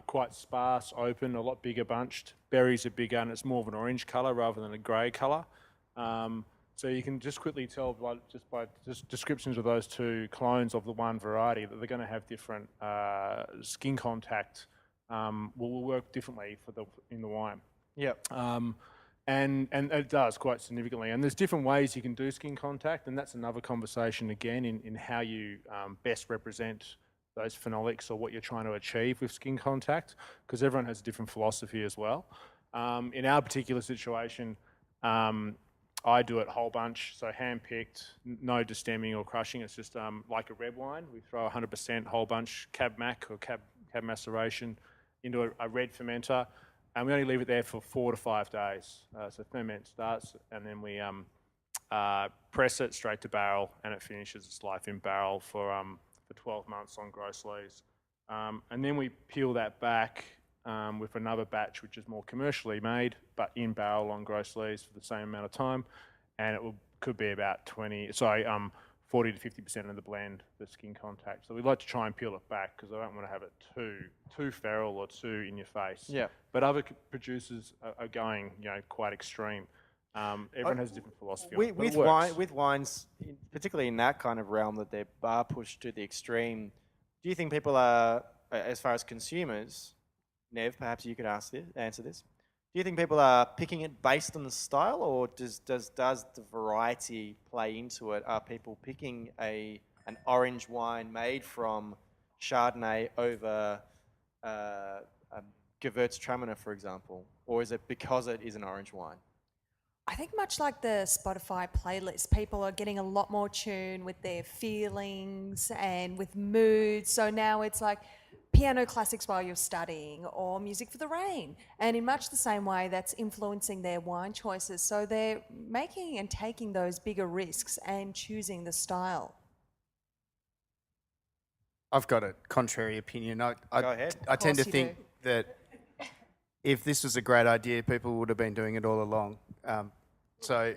quite sparse, open, a lot bigger bunched. Berries are bigger, and it's more of an orange colour rather than a grey colour. So you can just quickly tell by descriptions of those two clones of the one variety that they're going to have different skin contact. Will work differently in the wine. Yep. And it does quite significantly. And there's different ways you can do skin contact, and that's another conversation again in how you best represent those phenolics or what you're trying to achieve with skin contact, because everyone has a different philosophy as well. In our particular situation, I do it whole bunch, so hand-picked, no destemming or crushing. It's just like a red wine. We throw 100% whole bunch Cab Mac or Cab maceration into a red fermenter, and we only leave it there for 4 to 5 days. So ferment starts, and then we press it straight to barrel, and it finishes its life in barrel for 12 months on gross lees. And then we peel that back with another batch, which is more commercially made, but in barrel on gross lees for the same amount of time, and it could be about 40 to 50% of the blend, the skin contact. So we like to try and peel it back because I don't want to have it too feral or too in your face. Yeah. But other producers are going, quite extreme. Everyone has a different philosophy on it, but it works. With wines, particularly in that kind of realm that they're bar pushed to the extreme, do you think people are, as far as consumers, Nev, perhaps you could answer this. Do you think people are picking it based on the style, or does the variety play into it? Are people picking an orange wine made from Chardonnay over Gewürztraminer, for example, or is it because it is an orange wine? I think much like the Spotify playlist, people are getting a lot more tuned with their feelings and with moods. So now it's like piano classics while you're studying or music for the rain. And in much the same way, that's influencing their wine choices. So they're making and taking those bigger risks and choosing the style. I've got a contrary opinion. Go ahead. I tend to think that if this was a great idea, people would have been doing it all along. So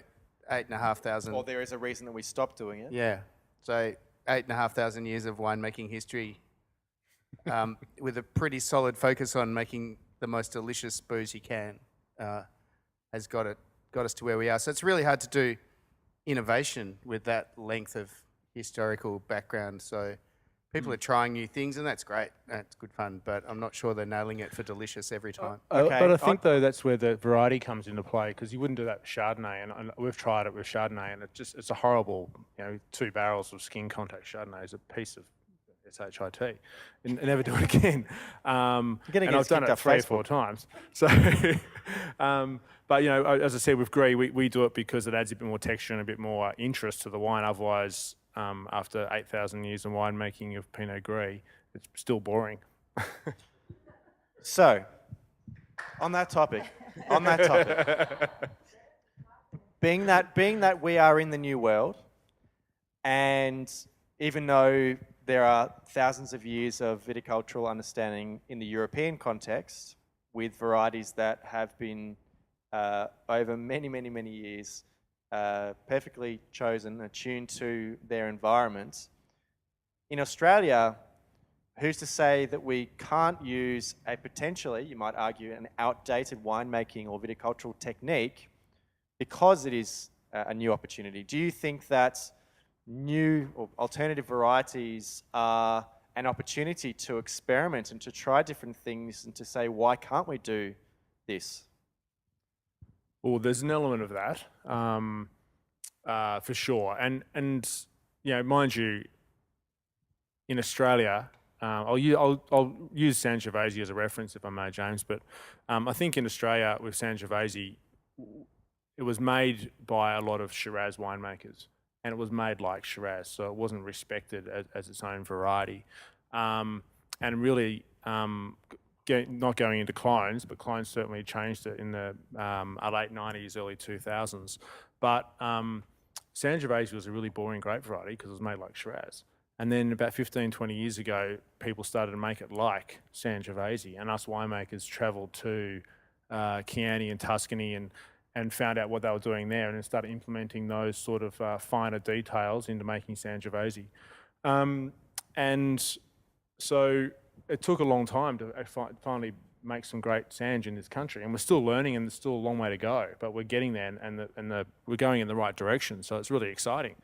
8,500. Or there is a reason that we stopped doing it. Yeah. So 8,500 years of winemaking history, with a pretty solid focus on making the most delicious booze you can, has got us to where we are. So it's really hard to do innovation with that length of historical background. So people are trying new things, and that's great. That's good fun. But I'm not sure they're nailing it for delicious every time. Okay. But I think, though, that's where the variety comes into play, because you wouldn't do that with Chardonnay, and we've tried it with Chardonnay, and it's a horrible, 2 barrels of skin contact Chardonnay is a piece of SHIT, and never do it again. And I've done it 3 or 4 times. So, but as I said with Grape, we do it because it adds a bit more texture and a bit more interest to the wine. Otherwise, after 8,000 years of winemaking of Pinot Gris, it's still boring. So, on that topic, being that we are in the new world, and even though there are thousands of years of viticultural understanding in the European context, with varieties that have been over many, many, many years perfectly chosen, attuned to their environment. In Australia, who's to say that we can't use a potentially, you might argue, an outdated winemaking or viticultural technique because it is a new opportunity? Do you think that new or alternative varieties are an opportunity to experiment and to try different things and to say, why can't we do this? Well, there's an element of that, for sure. And mind you, in Australia, I'll use Sangiovese as a reference if I may, James, but I think in Australia with Sangiovese, it was made by a lot of Shiraz winemakers, and it was made like Shiraz, so it wasn't respected as its own variety. And really, not going into clones, but clones certainly changed it in the late 90s, early 2000s. But Sangiovese was a really boring grape variety because it was made like Shiraz. And then about 15, 20 years ago, people started to make it like Sangiovese, and us winemakers travelled to Chianti and Tuscany and found out what they were doing there, and then started implementing those sort of finer details into making Sangiovese. And so it took a long time to finally make some great Sange in this country, and we're still learning, and there's still a long way to go, but we're getting there, and we're going in the right direction, so it's really exciting.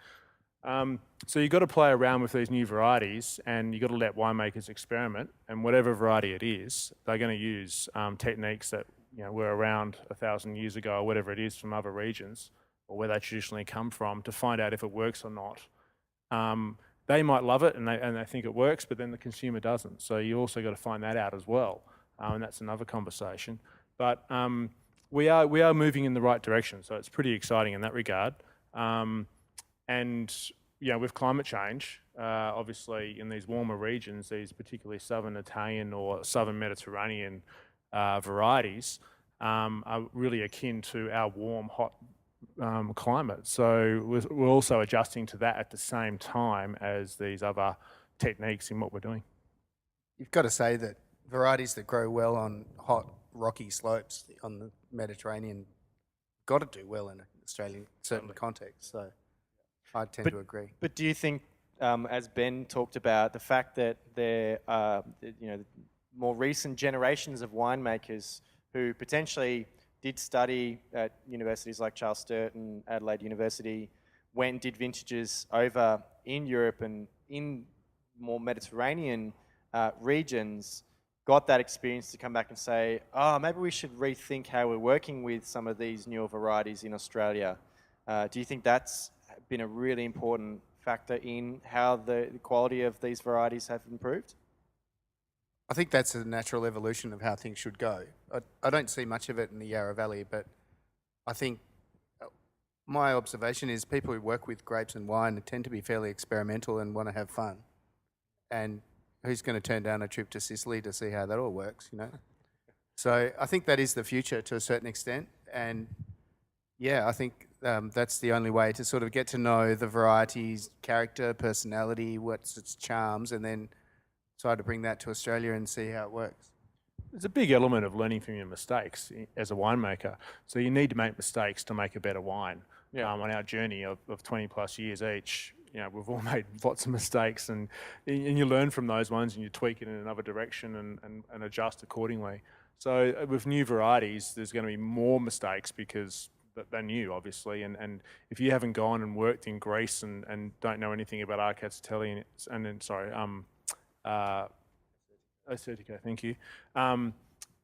So you've got to play around with these new varieties, and you've got to let winemakers experiment, and whatever variety it is, they're going to use techniques that were around 1,000 years ago, or whatever it is, from other regions, or where they traditionally come from, to find out if it works or not. They might love it and they think it works, but then the consumer doesn't. So you also got to find that out as well, and that's another conversation. But we are moving in the right direction, so it's pretty exciting in that regard. And with climate change, obviously in these warmer regions, these particularly southern Italian or southern Mediterranean varieties are really akin to our warm, hot climate. So we're also adjusting to that at the same time as these other techniques in what we're doing. You've got to say that varieties that grow well on hot, rocky slopes on the Mediterranean got to do well in an Australian certain context. So I tend to agree. But do you think, as Ben talked about, the fact that there are, more recent generations of winemakers who potentially did study at universities like Charles Sturt and Adelaide University, went and did vintages over in Europe and in more Mediterranean regions, got that experience to come back and say, oh, maybe we should rethink how we're working with some of these newer varieties in Australia. Do you think that's been a really important factor in how the quality of these varieties have improved? I think that's a natural evolution of how things should go. I don't see much of it in the Yarra Valley, but I think my observation is people who work with grapes and wine tend to be fairly experimental and want to have fun. And who's going to turn down a trip to Sicily to see how that all works, So I think that is the future to a certain extent. And yeah, I think that's the only way to sort of get to know the variety's character, personality, what's its charms, and then try to bring that to Australia and see how it works. There's a big element of learning from your mistakes as a winemaker. So you need to make mistakes to make a better wine. On our journey of 20 plus years each, we've all made lots of mistakes, and you learn from those ones and you tweak it in another direction and adjust accordingly. So with new varieties, there's going to be more mistakes because they're new, obviously. And if you haven't gone and worked in Greece and don't know anything about Arcatzelli Certico, thank you.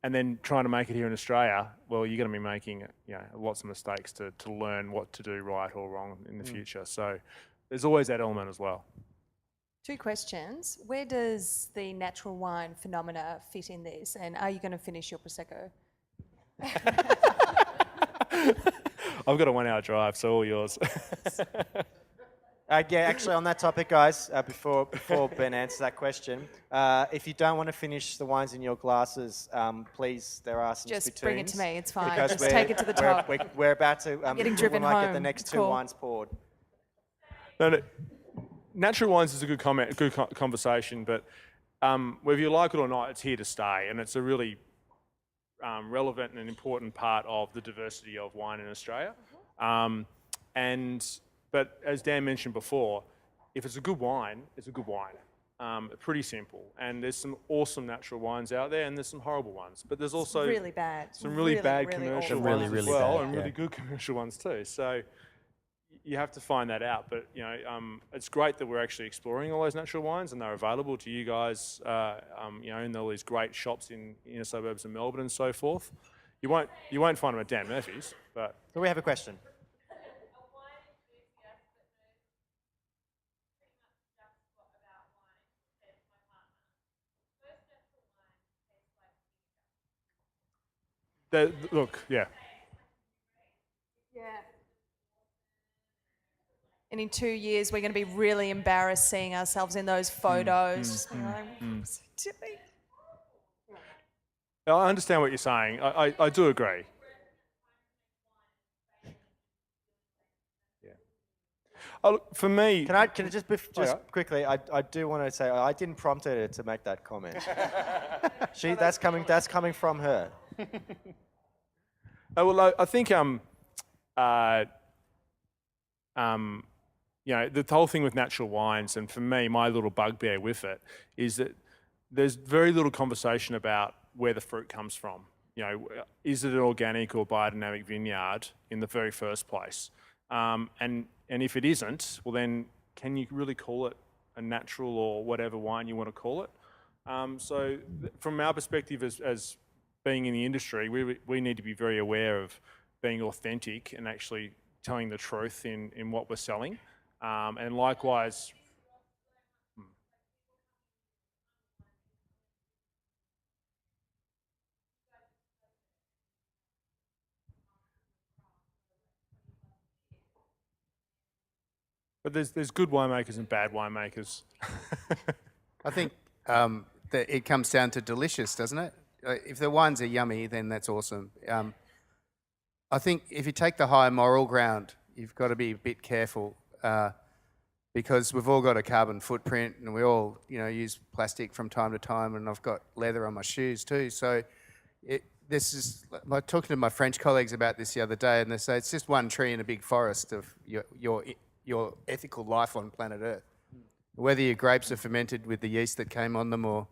And then trying to make it here in Australia, well, you're going to be making lots of mistakes to learn what to do right or wrong in the future. So there's always that element as well. 2 questions. Where does the natural wine phenomena fit in this? And are you going to finish your Prosecco? I've got a 1 hour drive, so all yours. Actually, on that topic, guys, before Ben answers that question, if you don't want to finish the wines in your glasses, please, there are some Just spittoons. bring it to me, it's fine. Because Just take it to the top. We're about to Getting driven we might get the home. next It's 2 cool. wines poured. No, natural wines is a good conversation, but whether you like it or not, it's here to stay, and it's a really relevant and important part of the diversity of wine in Australia. But as Dan mentioned before, if it's a good wine, it's a good wine. Pretty simple. And there's some awesome natural wines out there, and there's some horrible ones. But there's also really bad. some really bad commercial awful. ones as well, and really good commercial ones too. So you have to find that out. But it's great that we're actually exploring all those natural wines, and they're available to you guys. In all these great shops in inner suburbs of Melbourne and so forth. You won't find them at Dan Murphy's, but So we have a question. look, yeah. Yeah. And in 2 years, we're going to be really embarrassed seeing ourselves in those photos. So silly. I understand what you're saying. I do agree. Yeah. For me, Can I just quickly? I do want to say I didn't prompt her to make that comment. That's coming from her. I think the whole thing with natural wines, and for me, my little bugbear with it is that there's very little conversation about where the fruit comes from. Is it an organic or biodynamic vineyard in the very first place? And if it isn't, well then, can you really call it a natural or whatever wine you want to call it? So from our perspective as being in the industry, we need to be very aware of being authentic and actually telling the truth in what we're selling. And likewise, but there's good winemakers and bad winemakers. I think that it comes down to delicious, doesn't it? if the wines are yummy, then that's awesome. I think if you take the high moral ground, you've got to be a bit careful because we've all got a carbon footprint, and we all, use plastic from time to time. And I've got leather on my shoes too. So this is like talking to my French colleagues about this the other day, and they say it's just one tree in a big forest of your ethical life on planet Earth. Whether your grapes are fermented with the yeast that came on them or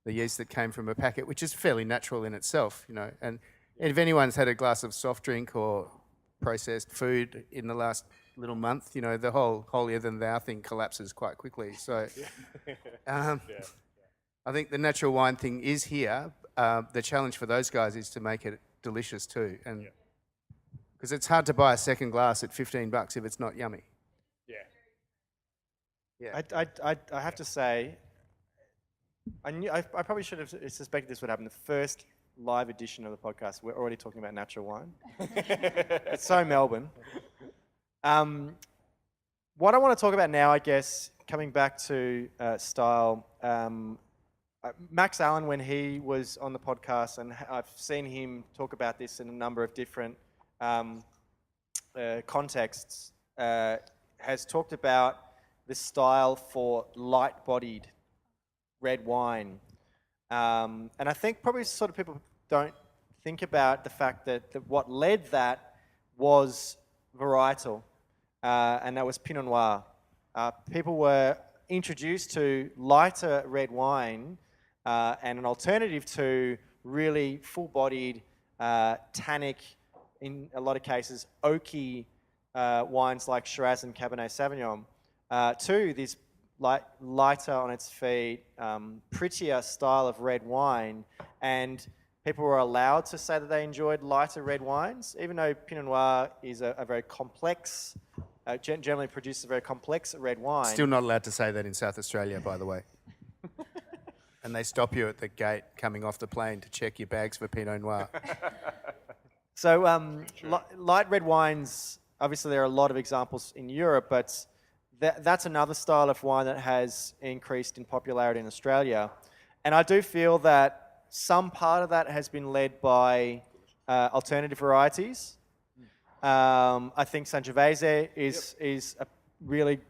the yeast that came from a packet, which is fairly natural in itself, And if anyone's had a glass of soft drink or processed food in the last little month, the whole holier than thou thing collapses quite quickly. So I think the natural wine thing is here. The challenge for those guys is to make it delicious too. And because it's hard to buy a second glass at $15 if it's not yummy. I have to say, I probably should have suspected this would happen. The first live edition of the podcast, we're already talking about natural wine. It's so Melbourne. What I want to talk about now, I guess, coming back to style, Max Allen, when he was on the podcast, and I've seen him talk about this in a number of different contexts, has talked about the style for light-bodied red wine. And I think probably sort of people don't think about the fact that what led that was varietal, and that was Pinot Noir. People were introduced to lighter red wine and an alternative to really full-bodied, tannic, in a lot of cases, oaky wines like Shiraz and Cabernet Sauvignon, to this lighter on its feet, prettier style of red wine. And people were allowed to say that they enjoyed lighter red wines, even though Pinot Noir is a very complex, generally produces a very complex red wine. Still not allowed to say that in South Australia, by the way. And they stop you at the gate coming off the plane to check your bags for Pinot Noir. So light red wines, obviously there are a lot of examples in Europe, but that's another style of wine that has increased in popularity in Australia. And I do feel that some part of that has been led by alternative varieties. I think Sangiovese is a really,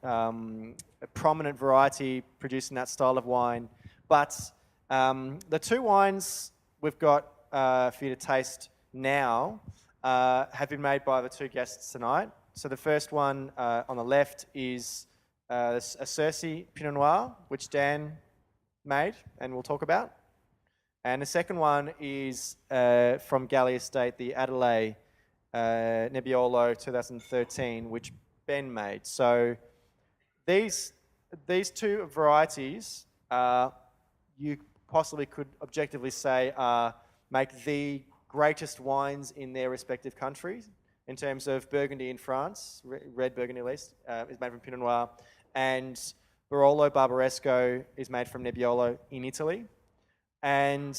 a prominent variety producing that style of wine. But the two wines we've got for you to taste now have been made by the two guests tonight. So the first one on the left is a Cersei Pinot Noir, which Dan made and we'll talk about. And the second one is from Galley Estate, the Adelaide Nebbiolo 2013, which Ben made. So these two varieties, you possibly could objectively say make the greatest wines in their respective countries. In terms of Burgundy in France, red Burgundy at least, is made from Pinot Noir, and Barolo Barbaresco is made from Nebbiolo in Italy. And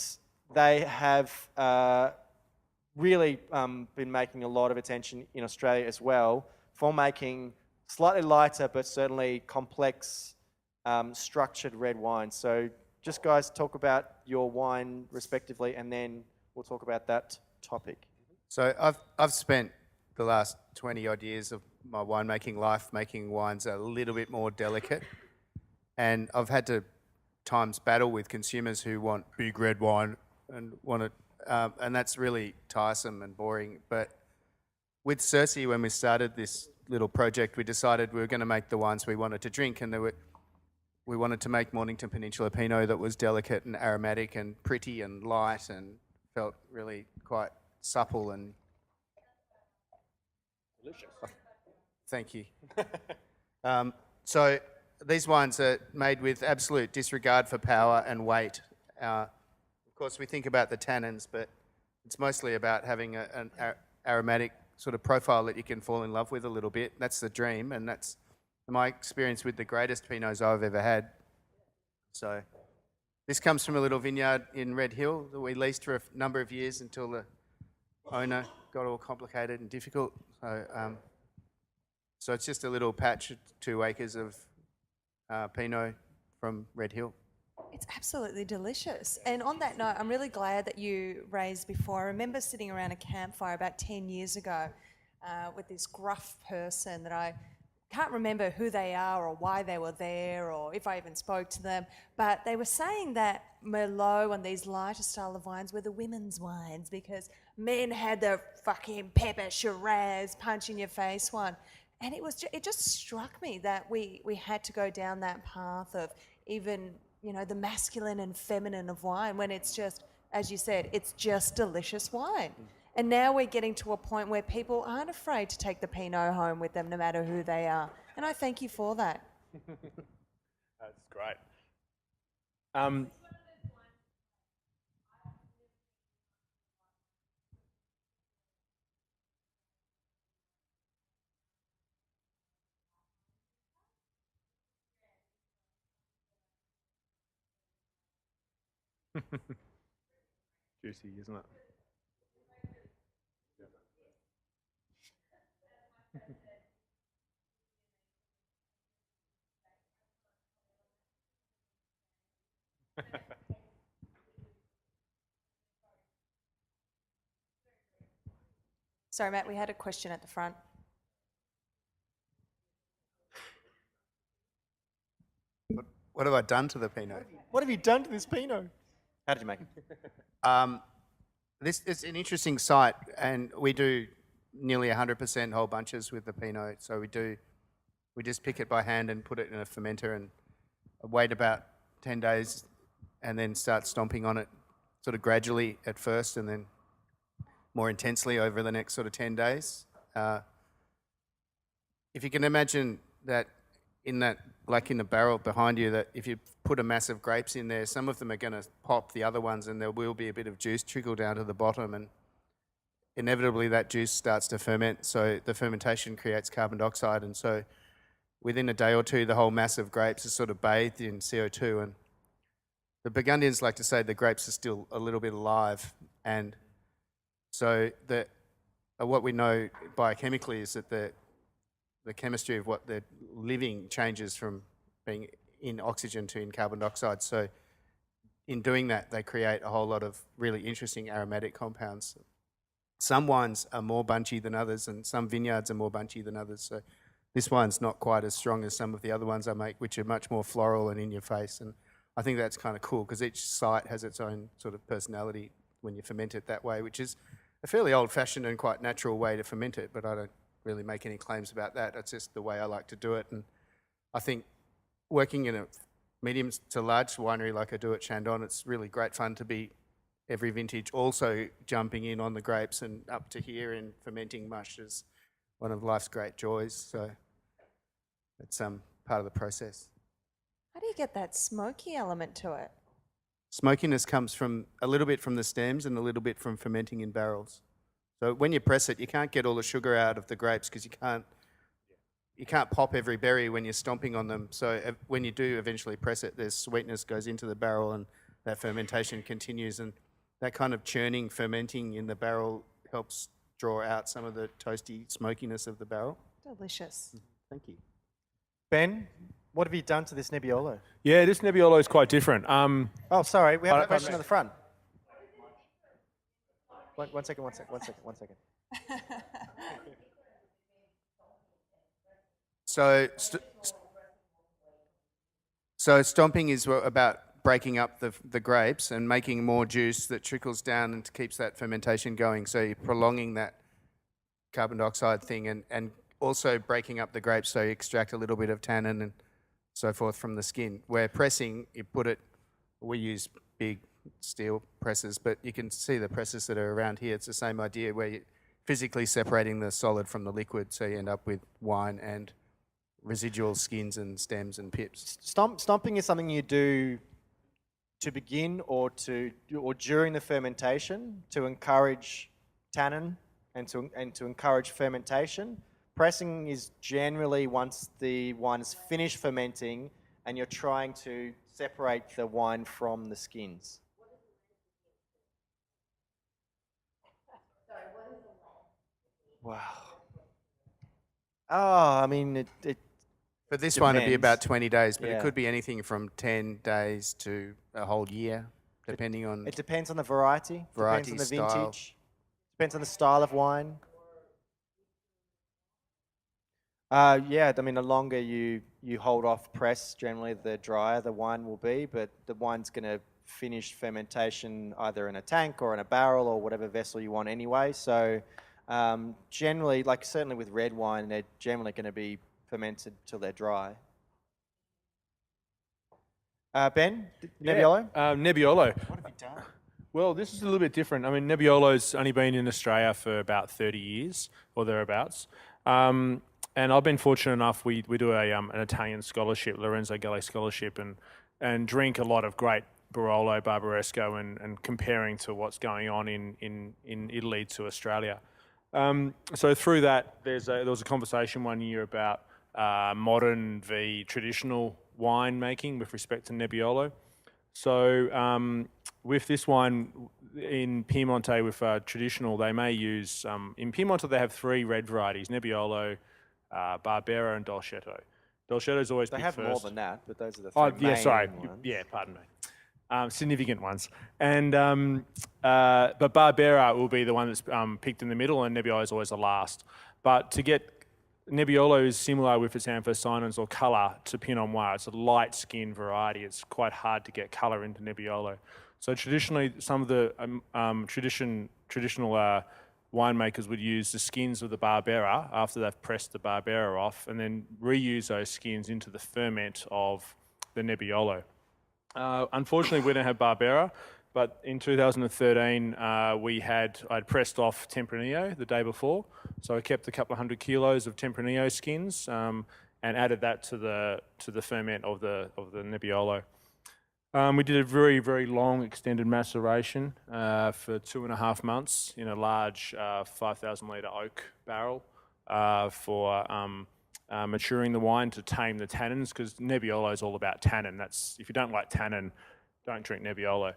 they have really been making a lot of attention in Australia as well for making slightly lighter but certainly complex, structured red wine. So just guys, talk about your wine respectively, and then we'll talk about that topic. So I've spent the last 20 odd years of my winemaking life making wines a little bit more delicate, and I've had to times battle with consumers who want big red wine and want it, and that's really tiresome and boring. But with Cersei, when we started this little project, we decided we were going to make the wines we wanted to drink, and we wanted to make Mornington Peninsula Pinot that was delicate and aromatic and pretty and light and felt really quite supple and delicious. Thank you. So these wines are made with absolute disregard for power and weight. Of course, we think about the tannins, but it's mostly about having an aromatic sort of profile that you can fall in love with a little bit. That's the dream, and that's my experience with the greatest Pinots I've ever had. So this comes from a little vineyard in Red Hill that we leased for a number of years until the owner got all complicated and difficult. So it's just a little patch, 2 acres of Pinot from Red Hill. It's absolutely delicious. And on that note, I'm really glad that you raised before. I remember sitting around a campfire about 10 years ago with this gruff person that I can't remember who they are or why they were there or if I even spoke to them, but they were saying that Merlot and these lighter style of wines were the women's wines because men had the fucking pepper Shiraz punch in your face one. And it just struck me that we had to go down that path of even, the masculine and feminine of wine when it's just, as you said, it's just delicious wine. And now we're getting to a point where people aren't afraid to take the Pinot home with them, no matter who they are. And I thank you for that. That's great. Juicy, isn't it? Sorry, Matt, we had a question at the front. What have I done to the Pinot? What have you done to this Pinot? How did you make it? This is an interesting site, and we do nearly 100% whole bunches with the Pinot. So we just pick it by hand and put it in a fermenter and wait about 10 days and then start stomping on it sort of gradually at first and then more intensely over the next sort of 10 days. If you can imagine that in that, like in the barrel behind you, that if you put a mass of grapes in there, some of them are going to pop the other ones and there will be a bit of juice trickle down to the bottom, and inevitably that juice starts to ferment. So the fermentation creates carbon dioxide, and so within a day or two, the whole mass of grapes is sort of bathed in CO2. And the Burgundians like to say the grapes are still a little bit alive. And so what we know biochemically is that the chemistry of what they're living changes from being in oxygen to in carbon dioxide. So in doing that, they create a whole lot of really interesting aromatic compounds. Some wines are more bunchy than others, and some vineyards are more bunchy than others. So this wine's not quite as strong as some of the other ones I make, which are much more floral and in your face. And I think that's kind of cool because each site has its own sort of personality when you ferment it that way, which is a fairly old-fashioned and quite natural way to ferment it, but I don't really make any claims about that. That's just the way I like to do it. And I think working in a medium to large winery like I do at Chandon, it's really great fun to be every vintage also jumping in on the grapes, and up to here in fermenting mush is one of life's great joys. So it's part of the process. How do you get that smoky element to it? Smokiness comes from a little bit from the stems and a little bit from fermenting in barrels. So when you press it, you can't get all the sugar out of the grapes because you can't pop every berry when you're stomping on them. So when you do eventually press it, there's sweetness goes into the barrel and that fermentation continues, and that kind of churning, fermenting in the barrel helps draw out some of the toasty smokiness of the barrel. Delicious. Thank you. Ben, what have you done to this Nebbiolo? Yeah, this Nebbiolo is quite different. Oh, sorry, we have a Pardon question me. at the front. One second. So stomping is about breaking up the grapes and making more juice that trickles down and keeps that fermentation going. So you're prolonging that carbon dioxide thing and also breaking up the grapes so you extract a little bit of tannin and so forth from the skin. Where pressing, we use big steel presses, but you can see the presses that are around here. It's the same idea where you're physically separating the solid from the liquid, so you end up with wine and residual skins and stems and pips. Stomping is something you do to begin or during the fermentation to encourage tannin and to encourage fermentation. Pressing is generally once the wine is finished fermenting and you're trying to separate the wine from the skins. Wow. Oh, I mean, But this one would be about Depends. 20 days, but Yeah. it could be anything from 10 days to a whole year, depending on... It depends on the variety. Variety, depends on the style. vintage. Depends on the style of wine. Yeah, I mean, the longer you hold off press, generally the drier the wine will be, but the wine's going to finish fermentation either in a tank or in a barrel or whatever vessel you want anyway. So generally, like certainly with red wine, they're generally going to be fermented till they're dry. Ben, Nebbiolo? Nebbiolo. What have you done? Well, this is a little bit different. I mean, Nebbiolo's only been in Australia for about 30 years or thereabouts. And I've been fortunate enough, we do an Italian scholarship, Lorenzo Galli scholarship, and drink a lot of great Barolo, Barbaresco, and comparing to what's going on in Italy to Australia. So through that, there was a conversation one year about modern v traditional wine making with respect to Nebbiolo. So with this wine in Piemonte with traditional, they may use, in Piemonte they have 3 red varieties, Nebbiolo, Barbera and Dolcetto. Dolcetto's always They picked have first. more than that, but those are the 3 main Yeah, sorry. ones. Yeah, pardon me. Significant ones. And but Barbera will be the one that's picked in the middle, and Nebbiolo is always the last. But to get Nebbiolo is similar with its anthocyanins or colour to Pinot Noir. It's a light skin variety. It's quite hard to get colour into Nebbiolo. So traditionally, some of the traditional winemakers would use the skins of the Barbera after they've pressed the Barbera off, and then reuse those skins into the ferment of the Nebbiolo. Unfortunately, we don't have Barbera, but in 2013, I'd pressed off Tempranillo the day before, so I kept a couple of 100 kilos of Tempranillo skins and added that to the ferment of the Nebbiolo. We did a very, very long extended maceration for 2.5 months in a large 5,000 litre oak barrel for maturing the wine to tame the tannins, because Nebbiolo is all about tannin. If you don't like tannin, don't drink Nebbiolo.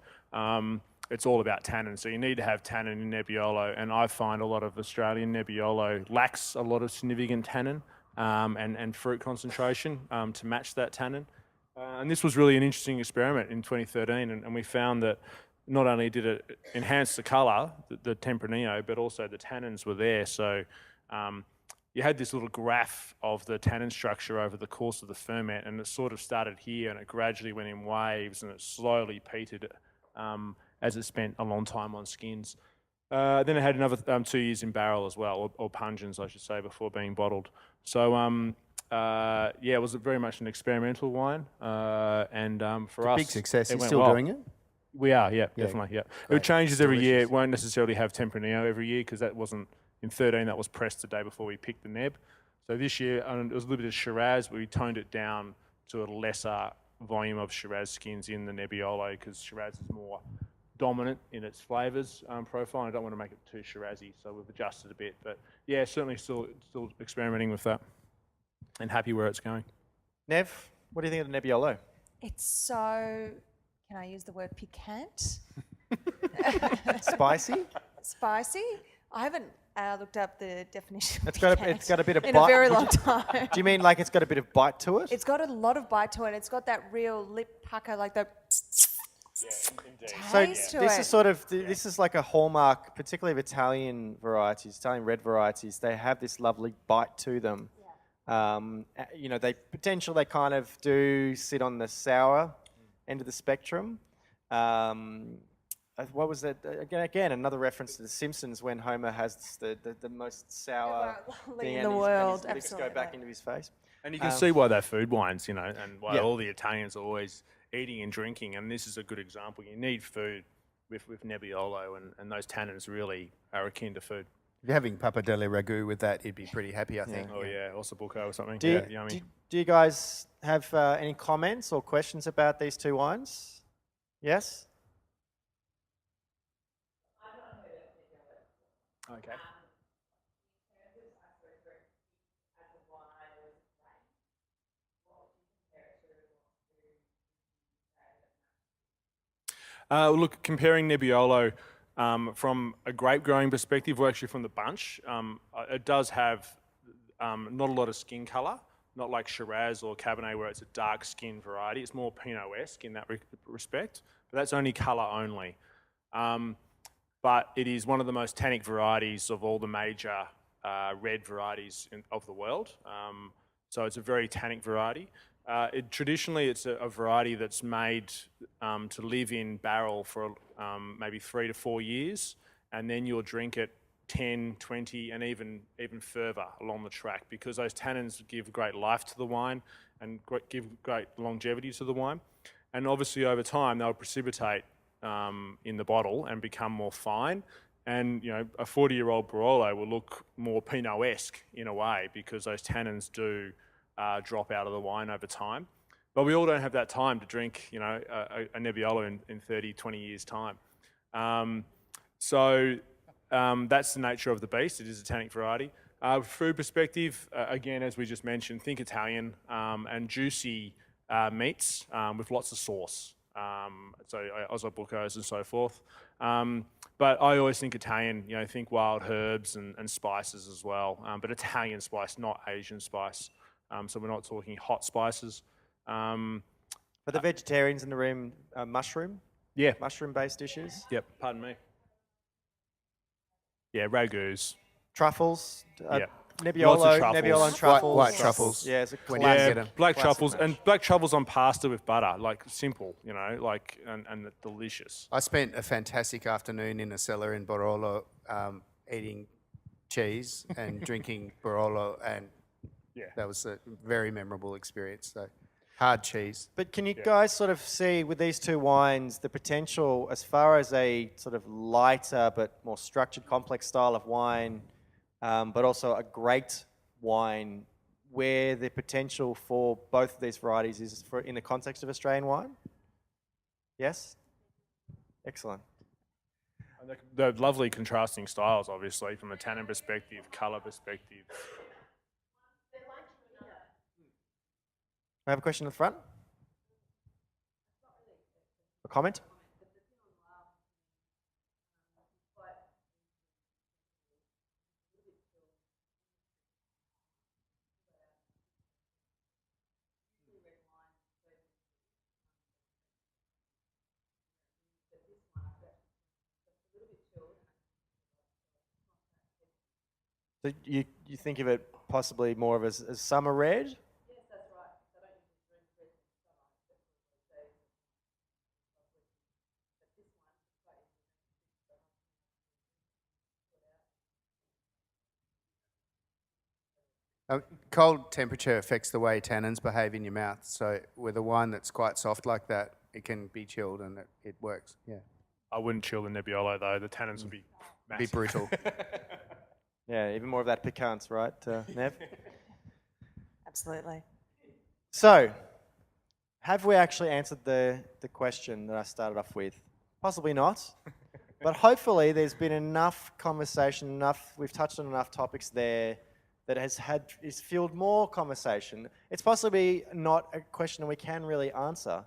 It's all about tannin, so you need to have tannin in Nebbiolo, and I find a lot of Australian Nebbiolo lacks a lot of significant tannin and fruit concentration to match that tannin. And this was really an interesting experiment in 2013, and we found that not only did it enhance the colour, the Tempranillo, but also the tannins were there. So you had this little graph of the tannin structure over the course of the ferment, and it sort of started here, and it gradually went in waves, and it slowly petered as it spent a long time on skins. Then it had another 2 years in barrel as well, or pungence, I should say, before being bottled. So it was very much an experimental wine, and for us, big success. it You're went still well. doing it? We are, definitely, yeah. Great. It changes every year. Delicious. It won't necessarily have Tempranillo every year, because that wasn't in 13. That was pressed the day before we picked the neb. So this year, it was a little bit of Shiraz, but we toned it down to a lesser volume of Shiraz skins in the Nebbiolo, because Shiraz is more dominant in its flavours profile. I don't want to make it too Shirazzy, so we've adjusted a bit. But yeah, certainly still experimenting with that, and happy where it's going. Nev, what do you think of the Nebbiolo? It's so, can I use the word piquant? Spicy? Spicy? I haven't looked up the definition of It's got piquant a bit of in bite. a very long time. Do you mean like it's got a bit of bite to it? It's got a lot of bite to it. It's got that real lip pucker, like the So taste to this it. is sort of this is like a hallmark, particularly of Italian varieties, Italian red varieties. They have this lovely bite to them. They potentially kind of do sit on the sour end of the spectrum. What was that? Again, another reference to The Simpsons when Homer has the most sour thing in and the his world. lips go Absolutely. back into his face. And you can see why they're food wines, and why Yeah. all the Italians are always eating and drinking. And this is a good example. You need food with Nebbiolo, and those tannins really are akin to food. If you're having pappardelle ragu with that, you'd be pretty happy, I think. Oh yeah, ossobuco or something. Do Yummy. you guys have any comments or questions about these two wines? Yes? Okay. Look, comparing Nebbiolo from a grape growing perspective, or actually from the bunch, it does have not a lot of skin colour, not like Shiraz or Cabernet where it's a dark skin variety. It's more Pinot-esque in that respect, but that's only colour only. But it is one of the most tannic varieties of all the major red varieties of the world. So it's a very tannic variety. Traditionally, it's a variety that's made to live in barrel for maybe 3 to 4 years, and then you'll drink it 10, 20, and even further along the track, because those tannins give great life to the wine and give great longevity to the wine. And obviously, over time, they'll precipitate in the bottle and become more fine. And a 40-year-old Barolo will look more Pinot-esque in a way, because those tannins do drop out of the wine over time. But we all don't have that time to drink, a Nebbiolo in 30, 20 years' time. So that's the nature of the beast. It is a tannic variety. Food perspective, again, as we just mentioned, think Italian and juicy meats with lots of sauce. So ossobucos and so forth. But I always think Italian, think wild herbs and spices as well. But Italian spice, not Asian spice. So we're not talking hot spices. For the vegetarians in the room, mushroom? Yeah. Mushroom-based dishes? Yep, pardon me. Yeah, ragus. Truffles? Yeah. Nebbiolo, Lots of truffles. Nebbiolo and truffles. White truffles. Yeah, it's a When you classic. get 'em. Black Classic truffles match. and black truffles on pasta with butter, like simple, and delicious. I spent a fantastic afternoon in a cellar in Barolo eating cheese and drinking Barolo, and that was a very memorable experience. So, hard cheese. But can you guys sort of see with these two wines the potential as far as a sort of lighter but more structured, complex style of wine, but also a great wine, where the potential for both of these varieties is for in the context of Australian wine? Yes? Excellent. And the lovely contrasting styles, obviously, from a tannin perspective, colour perspective. I have a question in the front. A comment? So you think of it possibly more of as summer red? Cold temperature affects the way tannins behave in your mouth. So with a wine that's quite soft like that, it can be chilled and it works. Yeah, I wouldn't chill the Nebbiolo though. The tannins would be massive. be brutal. Yeah, even more of that piquance, right, Nev? Absolutely. So, have we actually answered the question that I started off with? Possibly not. But hopefully there's been enough conversation, we've touched on enough topics there that is fueled more conversation. It's possibly not a question we can really answer.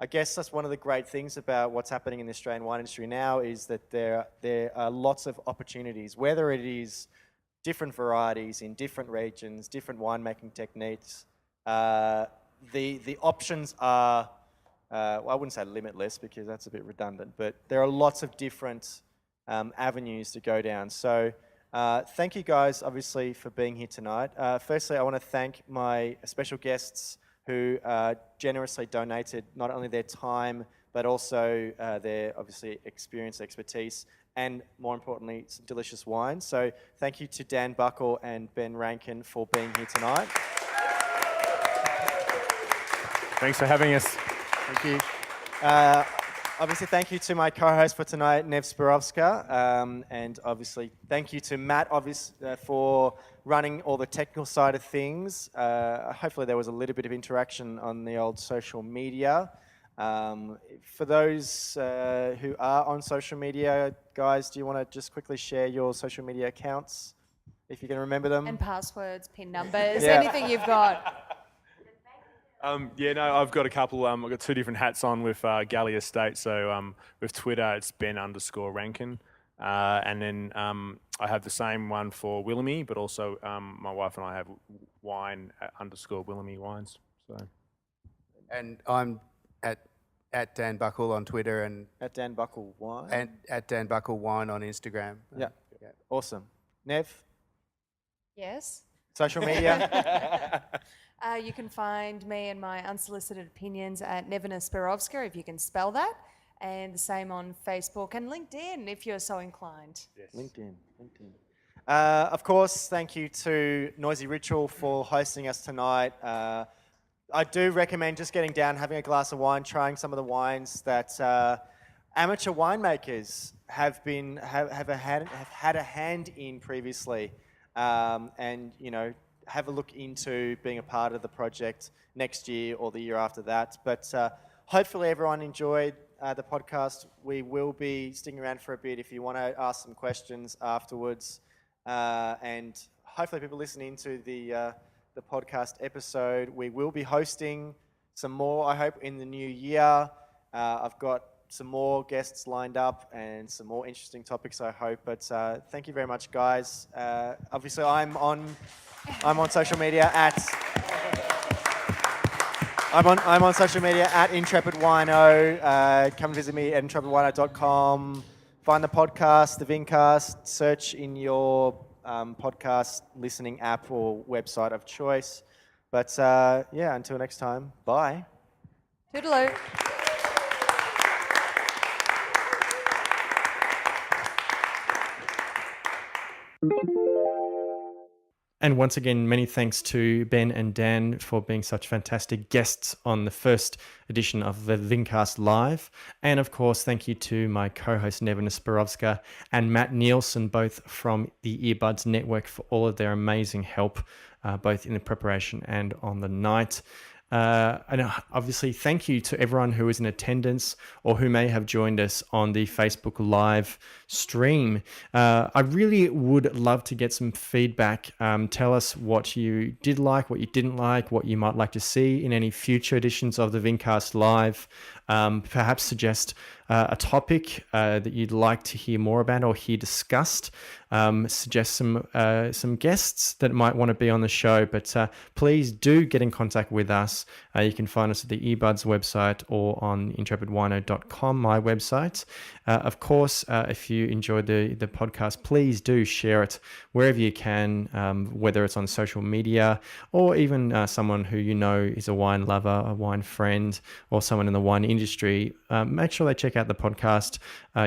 I guess that's one of the great things about what's happening in the Australian wine industry now, is that there are lots of opportunities, whether it is different varieties in different regions, different winemaking techniques. The options are, well, I wouldn't say limitless because that's a bit redundant, but there are lots of different avenues to go down. So thank you guys, obviously, for being here tonight. Firstly, I want to thank my special guests who generously donated not only their time, but also their, obviously, experience, expertise, and more importantly, some delicious wine. So thank you to Dan Buckle and Ben Rankin for being here tonight. Thanks for having us. Thank you. Obviously, thank you to my co-host for tonight, Nev Spirovska. And obviously, thank you to Matt for running all the technical side of things. Hopefully, there was a little bit of interaction on the old social media. For those who are on social media, guys, do you want to just quickly share your social media accounts, if you can remember them? And passwords, PIN numbers, Yeah. anything you've got. I've got a couple. I've got two different hats on with Galley Estate. So with Twitter, it's Ben_Rankin. And then I have the same one for Willoughby, but also my wife and I have wine _Willoughby wines. So. And I'm at Dan Buckle on Twitter and At Dan Buckle Wine. and at Dan Buckle Wine on Instagram. Yeah. Awesome. Nev, Yes. social media. You can find me and my unsolicited opinions at Nevina Spirovska, if you can spell that, and the same on Facebook and LinkedIn, if you're so inclined. Yes. LinkedIn. Of course, thank you to Noisy Ritual for hosting us tonight. I do recommend just getting down, having a glass of wine, trying some of the wines that amateur winemakers have had a hand in previously, and have a look into being a part of the project next year or the year after that. But hopefully everyone enjoyed the podcast. We will be sticking around for a bit if you want to ask some questions afterwards, and hopefully people listening to the podcast episode. We will be hosting some more, I hope, in the new year. I've got some more guests lined up and some more interesting topics, I hope. But thank you very much, guys. Obviously, I'm on social media at I'm on social media at Intrepid Wino. Come visit me at intrepidwino.com. Find the podcast, the Vincast. Search in your podcast listening app or website of choice. But until next time, bye. Toodaloo. And once again, many thanks to Ben and Dan for being such fantastic guests on the first edition of the Vincast Live. And of course, thank you to my co-host Nevina Spirovska and Matt Nielsen, both from the Earbuds Network, for all of their amazing help, both in the preparation and on the night. And obviously, thank you to everyone who is in attendance or who may have joined us on the Facebook Live stream. I really would love to get some feedback. Tell us what you did like, what you didn't like, what you might like to see in any future editions of the Vincast Live. Perhaps suggest a topic that you'd like to hear more about or hear discussed. Suggest some guests that might want to be on the show, but please do get in contact with us. You can find us at the Earbuds website or on intrepidwino.com, my website. Of course, if you enjoyed the podcast, please do share it wherever you can, whether it's on social media or even someone who you know is a wine lover, a wine friend, or someone in the wine industry. Make sure they check out the podcast.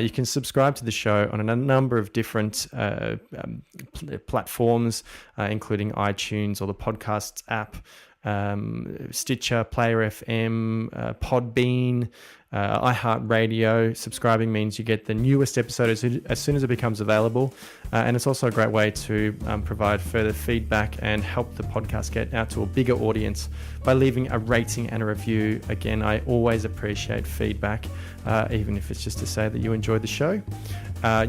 You can subscribe to the show on a number of different platforms, including iTunes or the podcasts app, Stitcher, Player FM, Podbean, iHeartRadio. Subscribing means you get the newest episode as soon as it becomes available, and it's also a great way to provide further feedback and help the podcast get out to a bigger audience by leaving a rating and a review. Again, I always appreciate feedback, even if it's just to say that you enjoyed the show.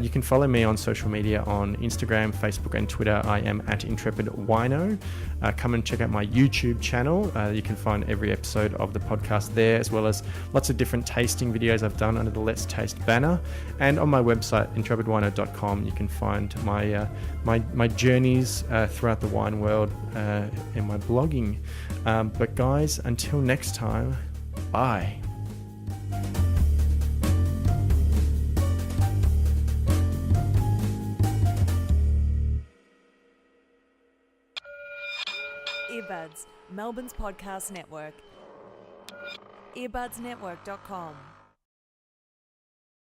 You can follow me on social media on Instagram, Facebook, and Twitter. I am at Intrepid Wino. Come and check out my YouTube channel. You can find every episode of the podcast there, as well as lots of different tasting videos I've done under the Let's Taste banner. And on my website, intrepidwino.com, you can find my journeys throughout the wine world in my blogging. But guys, until next time, bye. Earbuds, Melbourne's podcast network. earbudsnetwork.com